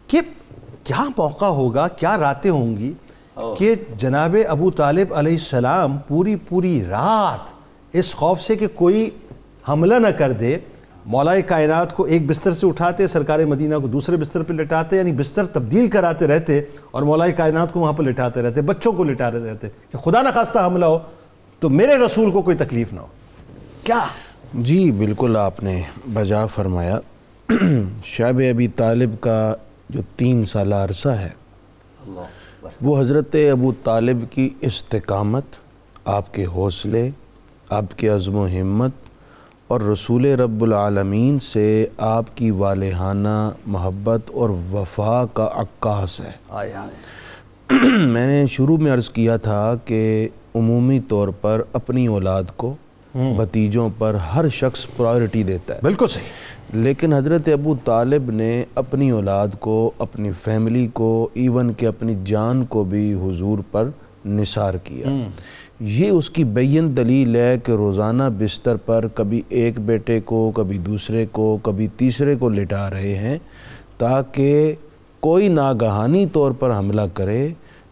کہ کیا موقع ہوگا، کیا راتیں ہوں گی کہ جناب ابو طالب علیہ السلام پوری رات اس خوف سے کہ کوئی حملہ نہ کر دے، مولائے کائنات کو ایک بستر سے اٹھاتے، سرکار مدینہ کو دوسرے بستر پہ لٹاتے، یعنی بستر تبدیل کراتے رہتے اور مولائے کائنات کو وہاں پہ لٹاتے رہتے، بچوں کو لٹاتے رہتے کہ خدا نہ خواستہ حملہ ہو تو میرے رسول کو کوئی تکلیف نہ ہو۔ کیا جی بالکل آپ نے بجا فرمایا۔ شیب ابی طالب کا جو 3 سالہ عرصہ ہے وہ حضرت ابو طالب کی استقامت، آپ کے حوصلے، آپ کے عزم و ہمت اور رسول رب العالمین سے آپ کی والہانہ محبت اور وفا کا عکاس ہے۔ میں نے شروع میں عرض کیا تھا کہ عمومی طور پر اپنی اولاد کو، بھتیجوں پر ہر شخص پرائرٹی دیتا ہے، بالکل صحیح، لیکن حضرت ابو طالب نے اپنی اولاد کو، اپنی فیملی کو، ایون کہ اپنی جان کو بھی حضور پر نثار کیا۔ یہ اس کی بین دلیل ہے کہ روزانہ بستر پر کبھی ایک بیٹے کو، کبھی دوسرے کو، کبھی تیسرے کو لٹا رہے ہیں تاکہ کوئی ناگہانی طور پر حملہ کرے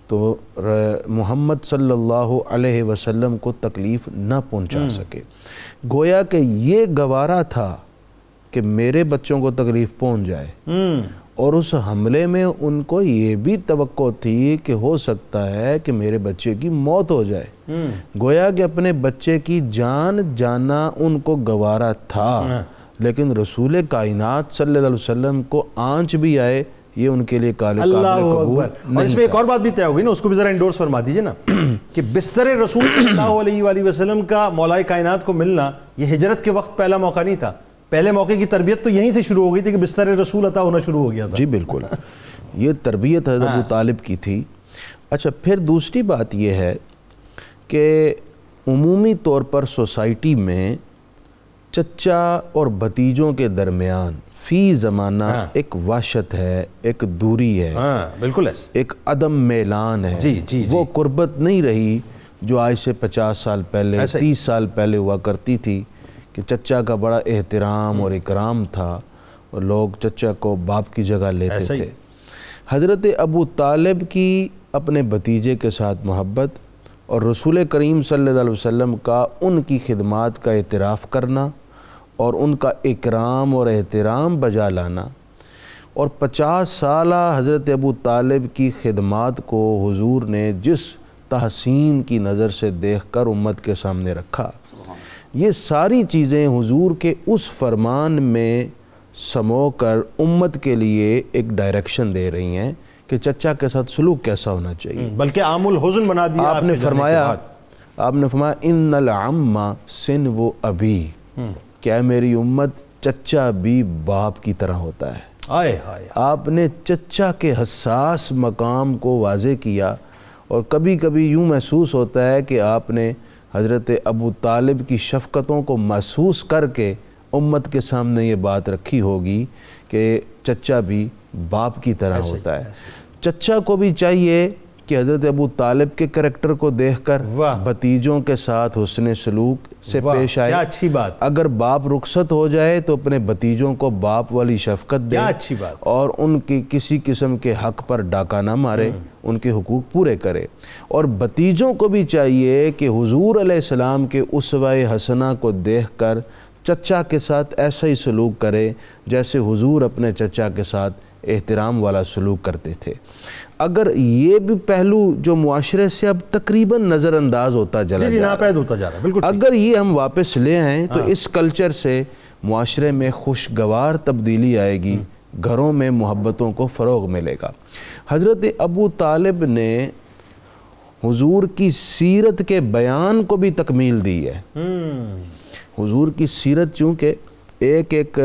تو محمد صلی اللہ علیہ وسلم کو تکلیف نہ پہنچا سکے۔ گویا کہ یہ گوارا تھا کہ میرے بچوں کو تکلیف پہنچ جائے، اور اس حملے میں ان کو یہ بھی توقع تھی کہ ہو سکتا ہے کہ میرے بچے کی موت ہو جائے۔ گویا کہ اپنے بچے کی جان جانا ان کو گوارا تھا، لیکن رسول کائنات صلی اللہ علیہ وسلم کو آنچ بھی آئے یہ ان کے لیے قابل قبول اور اس میں ایک اور بات بھی طے ہوگی نا، اس کو بھی ذرا انڈورس فرما دیجئے نا کہ بستر رسول صلی اللہ علیہ وآلہ وسلم کا مولائے کائنات کو ملنا یہ ہجرت کے وقت پہلا موقع نہیں تھا، پہلے موقع کی تربیت تو یہیں سے شروع ہو گئی تھی کہ بستر رسول عطا ہونا شروع ہو گیا تھا۔ جی بالکل، یہ تربیت حضرت ابو طالب کی تھی۔ اچھا، پھر دوسری بات یہ ہے کہ عمومی طور پر سوسائٹی میں چچا اور بھتیجوں کے درمیان فی زمانہ ایک وحشت ہے، ایک دوری ہے، بالکل ایک عدم میلان ہے، وہ قربت نہیں رہی جو آج سے 50 سال پہلے، 30 سال پہلے ہوا کرتی تھی کہ چچا کا بڑا احترام اور اکرام تھا اور لوگ چچا کو باپ کی جگہ لیتے تھے۔ حضرت ابو طالب کی اپنے بھتیجے کے ساتھ محبت اور رسول کریم صلی اللہ علیہ وسلم کا ان کی خدمات کا اعتراف کرنا اور ان کا اکرام اور احترام بجا لانا، اور 50 سالہ حضرت ابو طالب کی خدمات کو حضور نے جس تحسین کی نظر سے دیکھ کر امت کے سامنے رکھا، یہ ساری چیزیں حضور کے اس فرمان میں سمو کر امت کے لیے ایک ڈائریکشن دے رہی ہیں کہ چچا کے ساتھ سلوک کیسا ہونا چاہیے، بلکہ عام الحزن بنا دیا۔ آپ نے فرمایا ان العم سن و ابی، کیا میری امت چچا بھی باپ کی طرح ہوتا ہے۔ آپ نے چچا کے حساس مقام کو واضح کیا، اور کبھی کبھی یوں محسوس ہوتا ہے کہ آپ نے حضرت ابو طالب کی شفقتوں کو محسوس کر کے امت کے سامنے یہ بات رکھی ہوگی کہ چچا بھی باپ کی طرح ہوتا ہے. چچا کو بھی چاہیے کہ حضرت ابو طالب کے کریکٹر کو دیکھ کر بھتیجوں کے ساتھ حسن سلوک سے پیش آئے. اچھی بات. اگر باپ رخصت ہو جائے تو اپنے بھتیجوں کو باپ والی شفقت دے اچھی بات. اور ان کی کسی قسم کے حق پر ڈاکہ نہ مارے, ان کے حقوق پورے کرے. اور بھتیجوں کو بھی چاہیے کہ حضور علیہ السلام کے اسوہ حسنہ کو دیکھ کر چچا کے ساتھ ایسا ہی سلوک کرے جیسے حضور اپنے چچا کے ساتھ احترام والا سلوک کرتے تھے. اگر یہ بھی پہلو جو معاشرے سے اب تقریباً نظر انداز ہوتا چلا جا رہا ہے, اگر یہ ہم واپس لے آئیں تو اس کلچر سے معاشرے میں خوشگوار تبدیلی آئے گی, گھروں میں محبتوں کو فروغ ملے گا. حضرت ابو طالب نے حضور کی سیرت کے بیان کو بھی تکمیل دی ہے. حضور کی سیرت چونکہ ایک ایک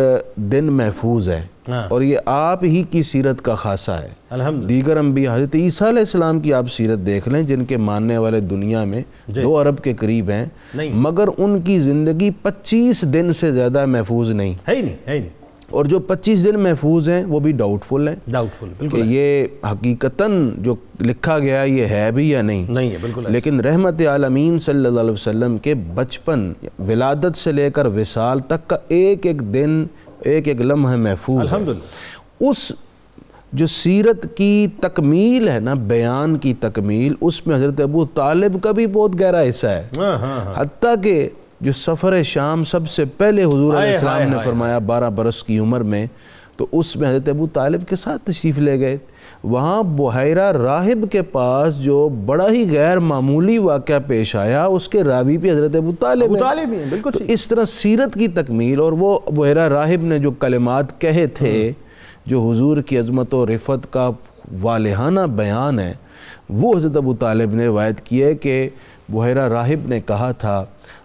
دن محفوظ ہے اور یہ آپ ہی کی سیرت کا خاصہ ہے. دیگر انبیاء, حضرت عیسیٰ علیہ السلام کی آپ سیرت دیکھ لیں جن کے ماننے والے دنیا میں 2 ارب کے قریب ہیں, مگر ان کی زندگی 25 دن سے زیادہ محفوظ نہیں ہے. اور جو 25 دن محفوظ ہیں وہ بھی ڈاؤٹ فل ہیں کہ یہ حقیقتاً جو لکھا گیا یہ ہے بھی یا نہیں ہے. لیکن رحمت عالمین صلی اللہ علیہ وسلم کے بچپن, ولادت سے لے کر وصال تک کا ایک ایک دن, ایک ایک لمحہ محفوظ ہے. اس جو سیرت کی تکمیل ہے نا, بیان کی تکمیل, اس میں حضرت ابو طالب کا بھی بہت گہرا حصہ ہے. حتیٰ کہ جو سفر شام سب سے پہلے حضور علیہ السلام نے فرمایا 12 برس کی عمر میں, تو اس میں حضرت ابو طالب کے ساتھ تشریف لے گئے. وہاں بحیرہ راہب کے پاس جو بڑا ہی غیر معمولی واقعہ پیش آیا, اس کے راوی بھی حضرت ابو طالب ہیں. تو اس طرح سیرت کی تکمیل, اور وہ بحیرہ راہب نے جو کلمات کہے تھے, جو حضور کی عظمت و رفعت کا والہانہ بیان ہے, وہ حضرت ابو طالب نے روایت کی ہے کہ بحیرہ راہب نے کہا تھا,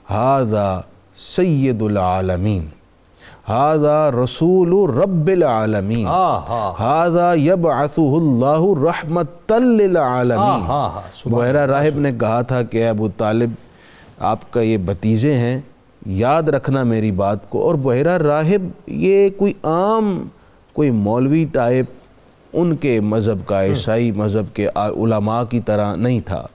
ھذا سید العالمین, ھذا رسول رب العالمین, ھذا یبعثہ اللہ رحمتا للعالمین. بحیرہ راہب نے کہا تھا کہ ابو طالب آپ کا یہ بھتیجے ہیں, یاد رکھنا میری بات کو. اور بحیرہ راہب یہ کوئی عام کوئی مولوی ٹائپ ان کے مذہب کا, عیسائی مذہب کے علماء کی طرح نہیں تھا.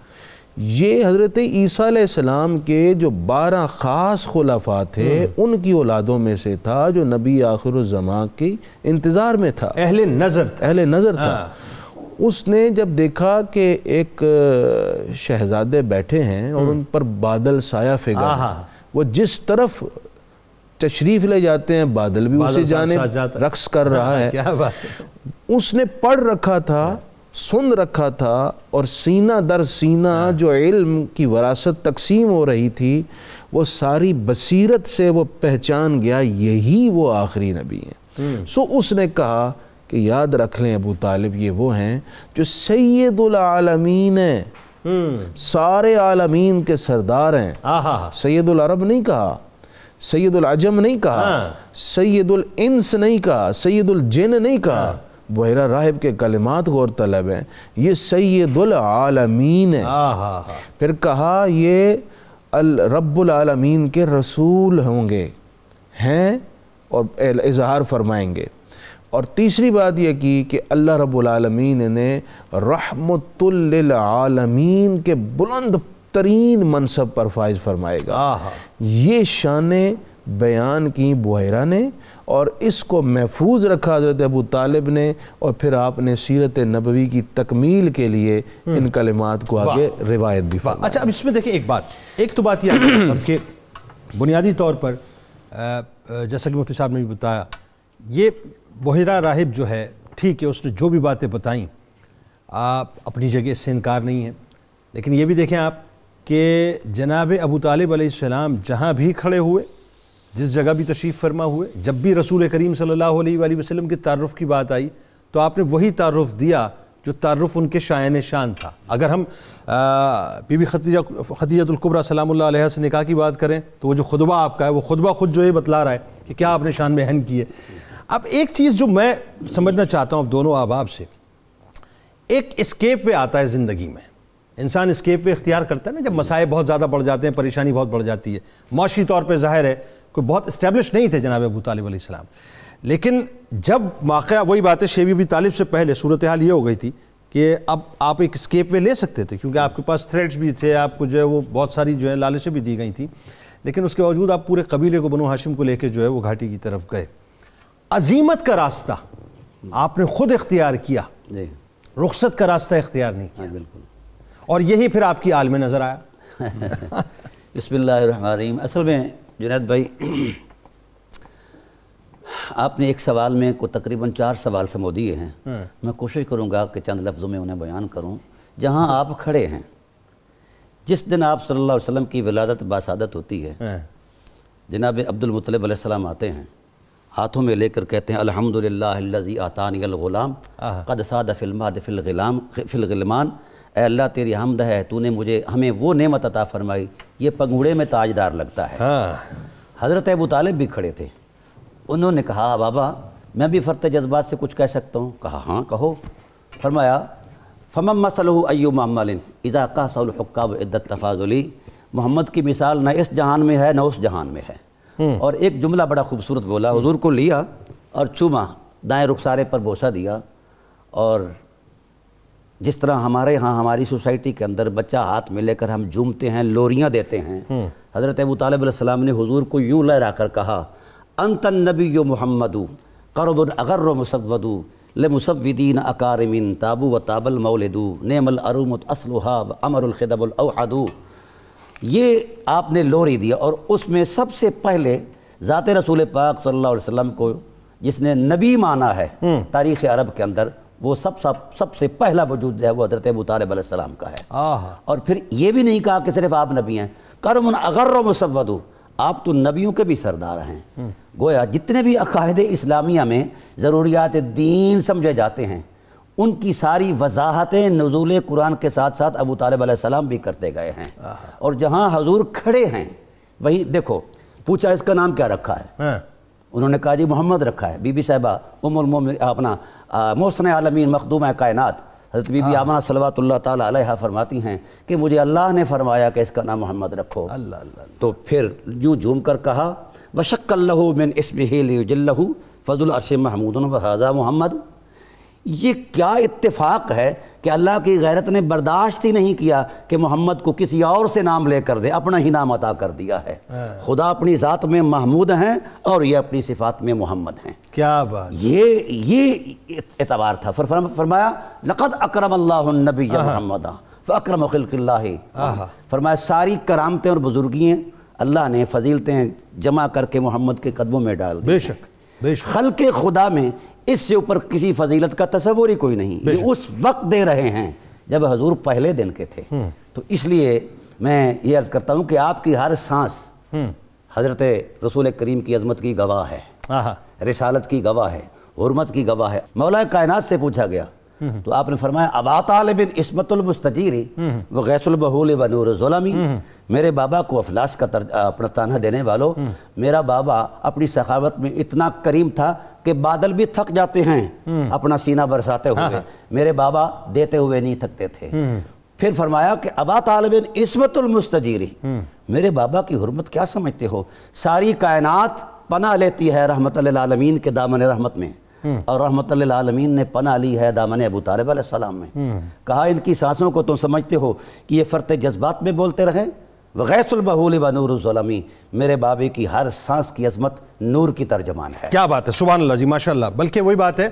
یہ حضرت عیسیٰ علیہ السلام کے جو 12 خاص خلفاء تھے ان کی اولادوں میں سے تھا, جو نبی آخر الزمان کی انتظار میں تھا, اہل نظر تھا. اس نے جب دیکھا کہ ایک شہزادے بیٹھے ہیں اور ان پر بادل سایہ فگن, وہ جس طرف تشریف لے جاتے ہیں بادل بھی اسی جانب رقص کر رہا ہے. اس نے پڑھ رکھا تھا, سن رکھا تھا, اور سینہ در سینہ جو علم کی وراثت تقسیم ہو رہی تھی, وہ ساری بصیرت سے وہ پہچان گیا یہی وہ آخری نبی ہیں. سو اس نے کہا کہ یاد رکھ لیں ابو طالب یہ وہ ہیں جو سید العالمین ہیں, سارے عالمین کے سردار ہیں. سید العرب نہیں کہا, سید العجم نہیں کہا, سید الانس نہیں کہا, سید الجن نہیں کہا. بحیرہ راہب کے کلمات غور طلب ہیں, یہ سید العالمین ہے. پھر کہا یہ رب العالمین کے رسول ہوں گے, ہیں, اور اظہار فرمائیں گے. اور تیسری بات یہ کی کہ اللہ رب العالمین نے رحمت للعالمین کے بلند ترین منصب پر فائز فرمائے گا. یہ شانیں بیان کی بحیرہ نے, اور اس کو محفوظ رکھا حضرت ابو طالب نے, اور پھر آپ نے سیرت نبوی کی تکمیل کے لیے ان کلمات کو آگے روایت بھی فرمایا. اچھا, اب اس میں دیکھیں ایک تو بات یہ ہے کہ بنیادی طور پر جیسا کہ مفتی صاحب نے بھی بتایا, یہ بحیرہ راہب جو ہے, ٹھیک ہے اس نے جو بھی باتیں بتائیں آپ اپنی جگہ اس سے انکار نہیں ہے, لیکن یہ بھی دیکھیں آپ کہ جناب ابو طالب علیہ السلام جہاں بھی کھڑے ہوئے, جس جگہ بھی تشریف فرما ہوئے, جب بھی رسول کریم صلی اللہ علیہ وآلہ وسلم کے تعارف کی بات آئی تو آپ نے وہی تعارف دیا جو تعارف ان کے شایان شان تھا. اگر ہم بی بی خدیجہ الکبریٰ سلام اللہ علیہ سے نکاح کی بات کریں تو وہ جو خطبہ آپ کا ہے, وہ خطبہ خود جو یہ بتلا رہا ہے کہ کیا آپ نے شان میں ہن کی ہے. اب ایک چیز جو میں سمجھنا چاہتا ہوں اب دونوں احباب سے, ایک اسکیپ وے آتا ہے زندگی میں, انسان اسکیپ وے اختیار کرتا ہے نا جب مسائل بہت زیادہ بڑھ جاتے ہیں, پریشانی بہت بڑھ جاتی ہے. معاشی طور پہ ظاہر ہے کوئی بہت اسٹیبلش نہیں تھے جناب ابو طالب علیہ السلام. لیکن جب واقعہ وہی بات ہے شیبی ابی طالب سے پہلے صورتحال یہ ہو گئی تھی کہ اب آپ ایک اسکیپ وے لے سکتے تھے کیونکہ آپ کے پاس تھریٹس بھی تھے, آپ کو جو ہے وہ بہت ساری جو ہے لالچیں بھی دی گئی تھیں, لیکن اس کے باوجود آپ پورے قبیلے کو بنو ہاشم کو لے کے جو ہے وہ گھاٹی کی طرف گئے. عزیمت کا راستہ آپ نے خود اختیار کیا, رخصت کا راستہ اختیار نہیں کیا. بالکل. اور یہی پھر آپ کی عالم نظر آیا. بسم اللہ الرحمن الرحیم. اصل میں جنید بھائی آپ نے ایک سوال میں کو تقریباً 4 سوال سمو دیے ہیں. میں کوشش کروں گا کہ چند لفظوں میں انہیں بیان کروں. جہاں آپ کھڑے ہیں, جس دن آپ صلی اللہ علیہ وسلم کی ولادت باسعادت ہوتی ہے, جناب عبد المطلب علیہ السلام آتے ہیں, ہاتھوں میں لے کر کہتے ہیں الحمدللہ الذی آتانی الغلام قد ساد فی المہد فی الغلمان. اے اللہ تیری حمد ہے, تو نے ہمیں وہ نعمت عطا فرمائی, یہ پگوڑے میں تاجدار لگتا ہے. حضرت ابو طالب بھی کھڑے تھے. انہوں نے کہا بابا میں بھی فرط جذبات سے کچھ کہہ سکتا ہوں. کہا ہاں کہو. فرمایا فمن مثلہ ایما عمل اذا قاسہ الحکام عدت تفاضلی. محمد کی مثال نہ اس جہان میں ہے نہ اس جہان میں ہے. اور ایک جملہ بڑا خوبصورت بولا, حضور کو لیا اور چوما, دائیں رخسارے پر بوسہ دیا. اور جس طرح ہمارے ہاں ہماری سوسائٹی کے اندر بچہ ہاتھ میں لے کر ہم جھومتے ہیں, لوریاں دیتے ہیں, حضرت ابو طالب علیہ السلام نے حضور کو یوں لہرا کر کہا انت النبی محمد قرب اغر مسود لمسودین اکارمین تابو و تاب المولد نعم الارمت اصلها امر الخدب الاوحد. یہ آپ نے لوری دیا اور اس میں سب سے پہلے ذات رسول پاک صلی اللہ علیہ وسلم کو جس نے نبی مانا ہے تاریخ عرب کے اندر, وہ سب سے پہلا وجود ہے وہ حضرت ابو طالب علیہ السلام کا ہے. اور پھر یہ بھی نہیں کہا کہ صرف آپ نبی ہیں, کرم اغر و مسود, آپ تو نبیوں کے بھی سردار ہیں. گویا جتنے بھی عقائد اسلامیہ میں ضروریات دین سمجھے جاتے ہیں ان کی ساری وضاحتیں نزول قرآن کے ساتھ ساتھ ابو طالب علیہ السلام بھی کرتے گئے ہیں. اور جہاں حضور کھڑے ہیں وہیں دیکھو, پوچھا اس کا نام کیا رکھا ہے, انہوں نے کہا جی محمد رکھا ہے. بی بی صاحبہ ام المومن اپنا محسن عالمین مخدومہ کائنات حضرت بی بی آمنہ صلوات اللہ تعالیٰ علیہ فرماتی ہیں کہ مجھے اللہ نے فرمایا کہ اس کا نام محمد رکھو. تو پھر یوں جھوم کر کہا وشق اللہ من اسمہ لیجلہ فضل العرش محمود وہذا محمد. یہ کیا اتفاق ہے کہ اللہ کی غیرت نے برداشت ہی نہیں کیا کہ محمد کو کسی اور سے نام لے کر دے, اپنا ہی نام عطا کر دیا ہے. خدا اپنی ذات میں محمود ہیں اور یہ اپنی صفات میں محمد ہیں. کیا بات, یہ اعتبار تھا. فرمایا لقد اکرم اللہ النبی محمد فاکرم خلق اللہ. فرمایا ساری کرامتیں اور بزرگیاں اللہ نے فضیلتیں جمع کر کے محمد کے قدموں میں ڈال دی. بے شک خلق خدا میں اس سے اوپر کسی فضیلت کا تصور ہی کوئی نہیں. یہ اس وقت دے رہے ہیں جب حضور پہلے دن کے تھے. تو اس لیے میں یہ عرض کرتا ہوں کہ آپ کی ہر سانس حضرت رسول کریم کی عظمت کی گواہ ہے, رسالت کی گواہ ہے, حرمت کی گواہ ہے. مولا کائنات سے پوچھا گیا تو آپ نے فرمایا ابا طالب عصمت المستجیری و غیث البہول و نور الظلمی. میرے بابا کو افلاس کا اپنا تانہ دینے والوں, میرا بابا اپنی سخاوت میں اتنا کریم تھا کہ بادل بھی تھک جاتے ہیں اپنا سینہ برساتے ہوئے, میرے بابا دیتے ہوئے نہیں تھکتے تھے. پھر فرمایا کہ ابا طالب عصمت المستجیری, میرے بابا کی حرمت کیا سمجھتے ہو, ساری کائنات پناہ لیتی ہے رحمت للعالمین کے دامن رحمت میں, اور رحمت للعالمین نے پناہ لی ہے دامن ابو طالب علیہ السلام میں. کہا ان کی سانسوں کو تم سمجھتے ہو کہ یہ فرط جذبات میں بولتے رہے, وغیث البہول و نور الظلمی, میرے بابے کی ہر سانس کی عظمت نور کی ترجمان ہے. کیا بات ہے, سبحان اللہ جی, ماشاءاللہ. بلکہ وہی بات ہے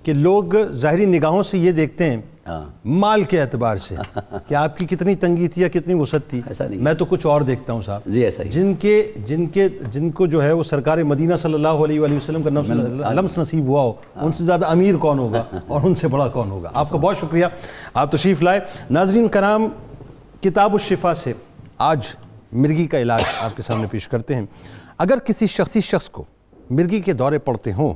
کہ لوگ ظاہری نگاہوں سے یہ دیکھتے ہیں مال کے اعتبار سے کہ آپ کی کتنی تنگی تھی یا کتنی وسعت تھی. میں تو کچھ اور دیکھتا ہوں صاحب, جی ایسا ہی جن کو جو ہے وہ سرکار مدینہ صلی اللہ علیہ وآلہ وسلم کا لمس نصیب ہوا ہو, ان سے زیادہ امیر کون ہوگا اور ان سے بڑا کون ہوگا. آپ کا بہت شکریہ, آپ تشریف لائے. ناظرین کرام, کتاب الشفا سے آج مرگی کا علاج آپ کے سامنے پیش کرتے ہیں. اگر کسی شخص کو مرگی کے دورے پڑتے ہوں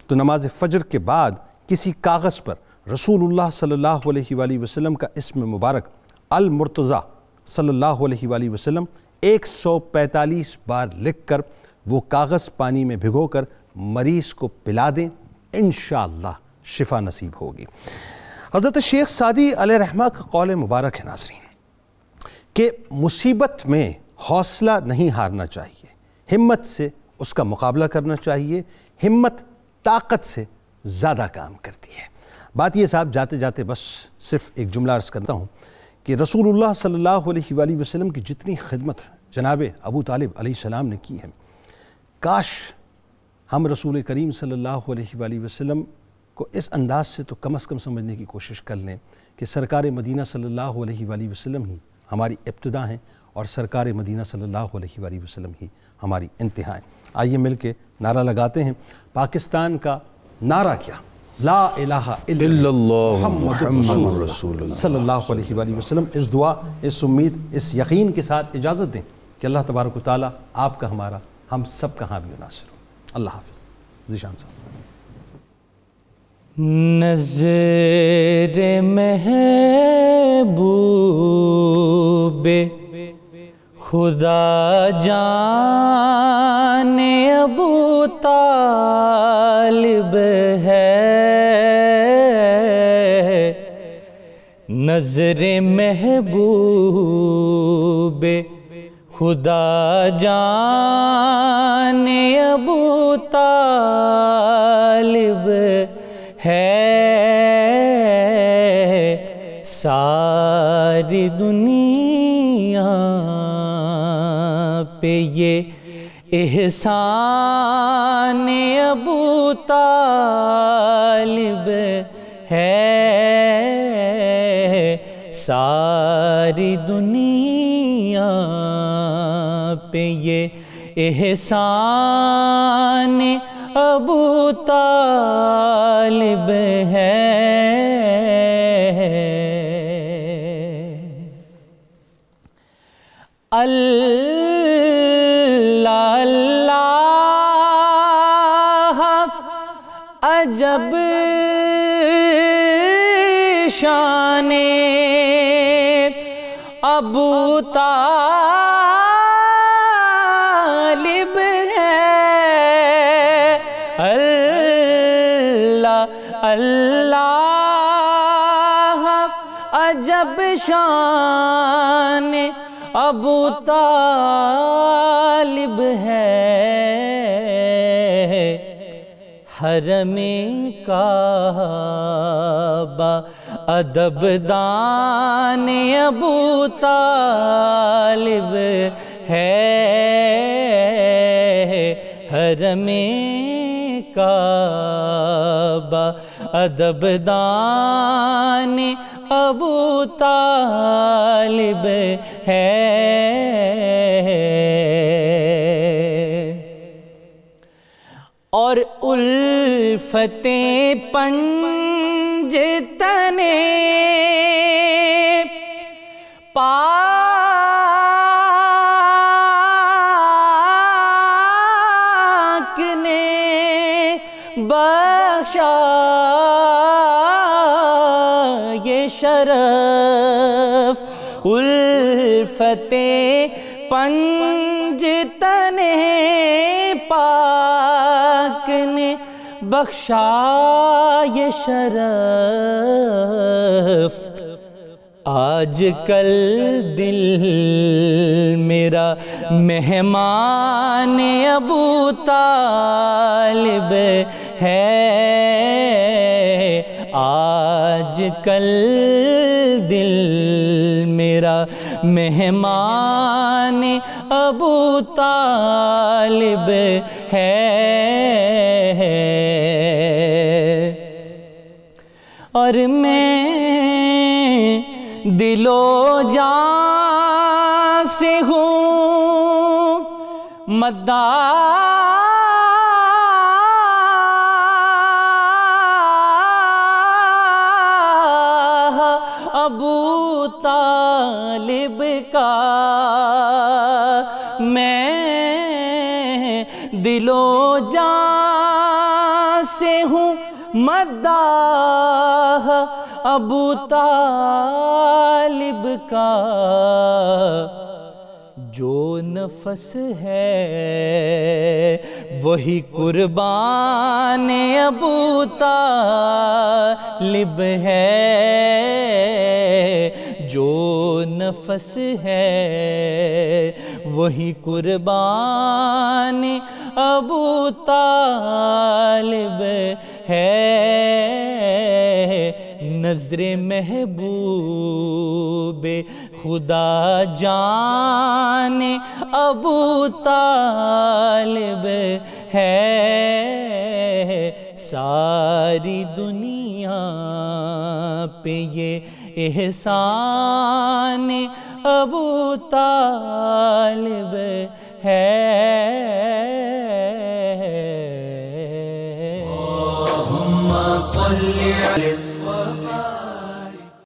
تو نماز فجر کے بعد کسی کاغذ پر رسول اللہ صلی اللہ علیہ وآلہ وسلم کا اسم مبارک المرتضیٰ صلی اللہ علیہ وآلہ وسلم 145 بار لکھ کر وہ کاغذ پانی میں بھگو کر مریض کو پلا دیں, انشاءاللہ شفا نصیب ہوگی. حضرت شیخ سعدی علیہ رحمہ کا قول مبارک ہے ناظرین کہ مصیبت میں حوصلہ نہیں ہارنا چاہیے, ہمت سے اس کا مقابلہ کرنا چاہیے. ہمت طاقت سے زیادہ کام کرتی ہے. بات یہ صاحب جاتے جاتے بس صرف ایک جملہ عرض کرتا ہوں کہ رسول اللہ صلی اللہ علیہ وآلہ وسلم کی جتنی خدمت جناب ابو طالب علیہ السلام نے کی ہے، کاش ہم رسول کریم صلی اللہ علیہ وآلہ وسلم کو اس انداز سے تو کم از کم سمجھنے کی کوشش کر لیں کہ سرکار مدینہ صلی اللہ علیہ وآلہ وسلم ہی ہماری ابتدا ہیں اور سرکار مدینہ صلی اللہ علیہ وآلہ وسلم ہی ہماری انتہا ہے. آئیے مل کے نعرہ لگاتے ہیں. پاکستان کا نعرہ کیا؟ لا الہ الا اللہ محمد رسول اللہ صلی اللہ علیہ وآلہ وسلم. اس دعا، اس امید، اس یقین کے ساتھ اجازت دیں کہ اللہ تبارک و تعالیٰ آپ کا، ہمارا، ہم سب کا حامی و ناصر ہو. اللہ حافظ. ذیشان صاحب. نظر محبوب خدا جان ابو طالب ہے، نظر محبوب خدا جان ابو طالب ہے. ساری دنیا پہ یہ احسان ابو طالب ہے، ساری دنیا پہ یہ احسان ابو طالب ہے. اللہ اللہ عجب شان ابو طالب ہے. اللہ اللہ عجب شان ابو طالب ہے. حرم کعبہ ادب دان ابو طالب ہے. حرم کعبہ ادب دان ابو طالب ہے. اور الفتیں پنجتن پاک نے بخشا یہ شرف. الفتیں پنجتن پاک نے بخشا یہ شرف. آج کل دل میرا مہمان ابو طالب ہے. آج کل دل میرا مہمان ابو طالب ہے. اور میں دل و جان سے ہوں مداح ابو طالب کا. میں دل و جان سے ہوں مداح ابو طالب کا. جو نفس ہے وہی قربان ابو طالب ہے. جو نفس ہے وہی قربان ابو طالب ہے، نظر محبوب خدا جان ابو طالب ہے، ساری دنیا پہ یہ احسان ابو طالب ہے۔ اللہم صلی علی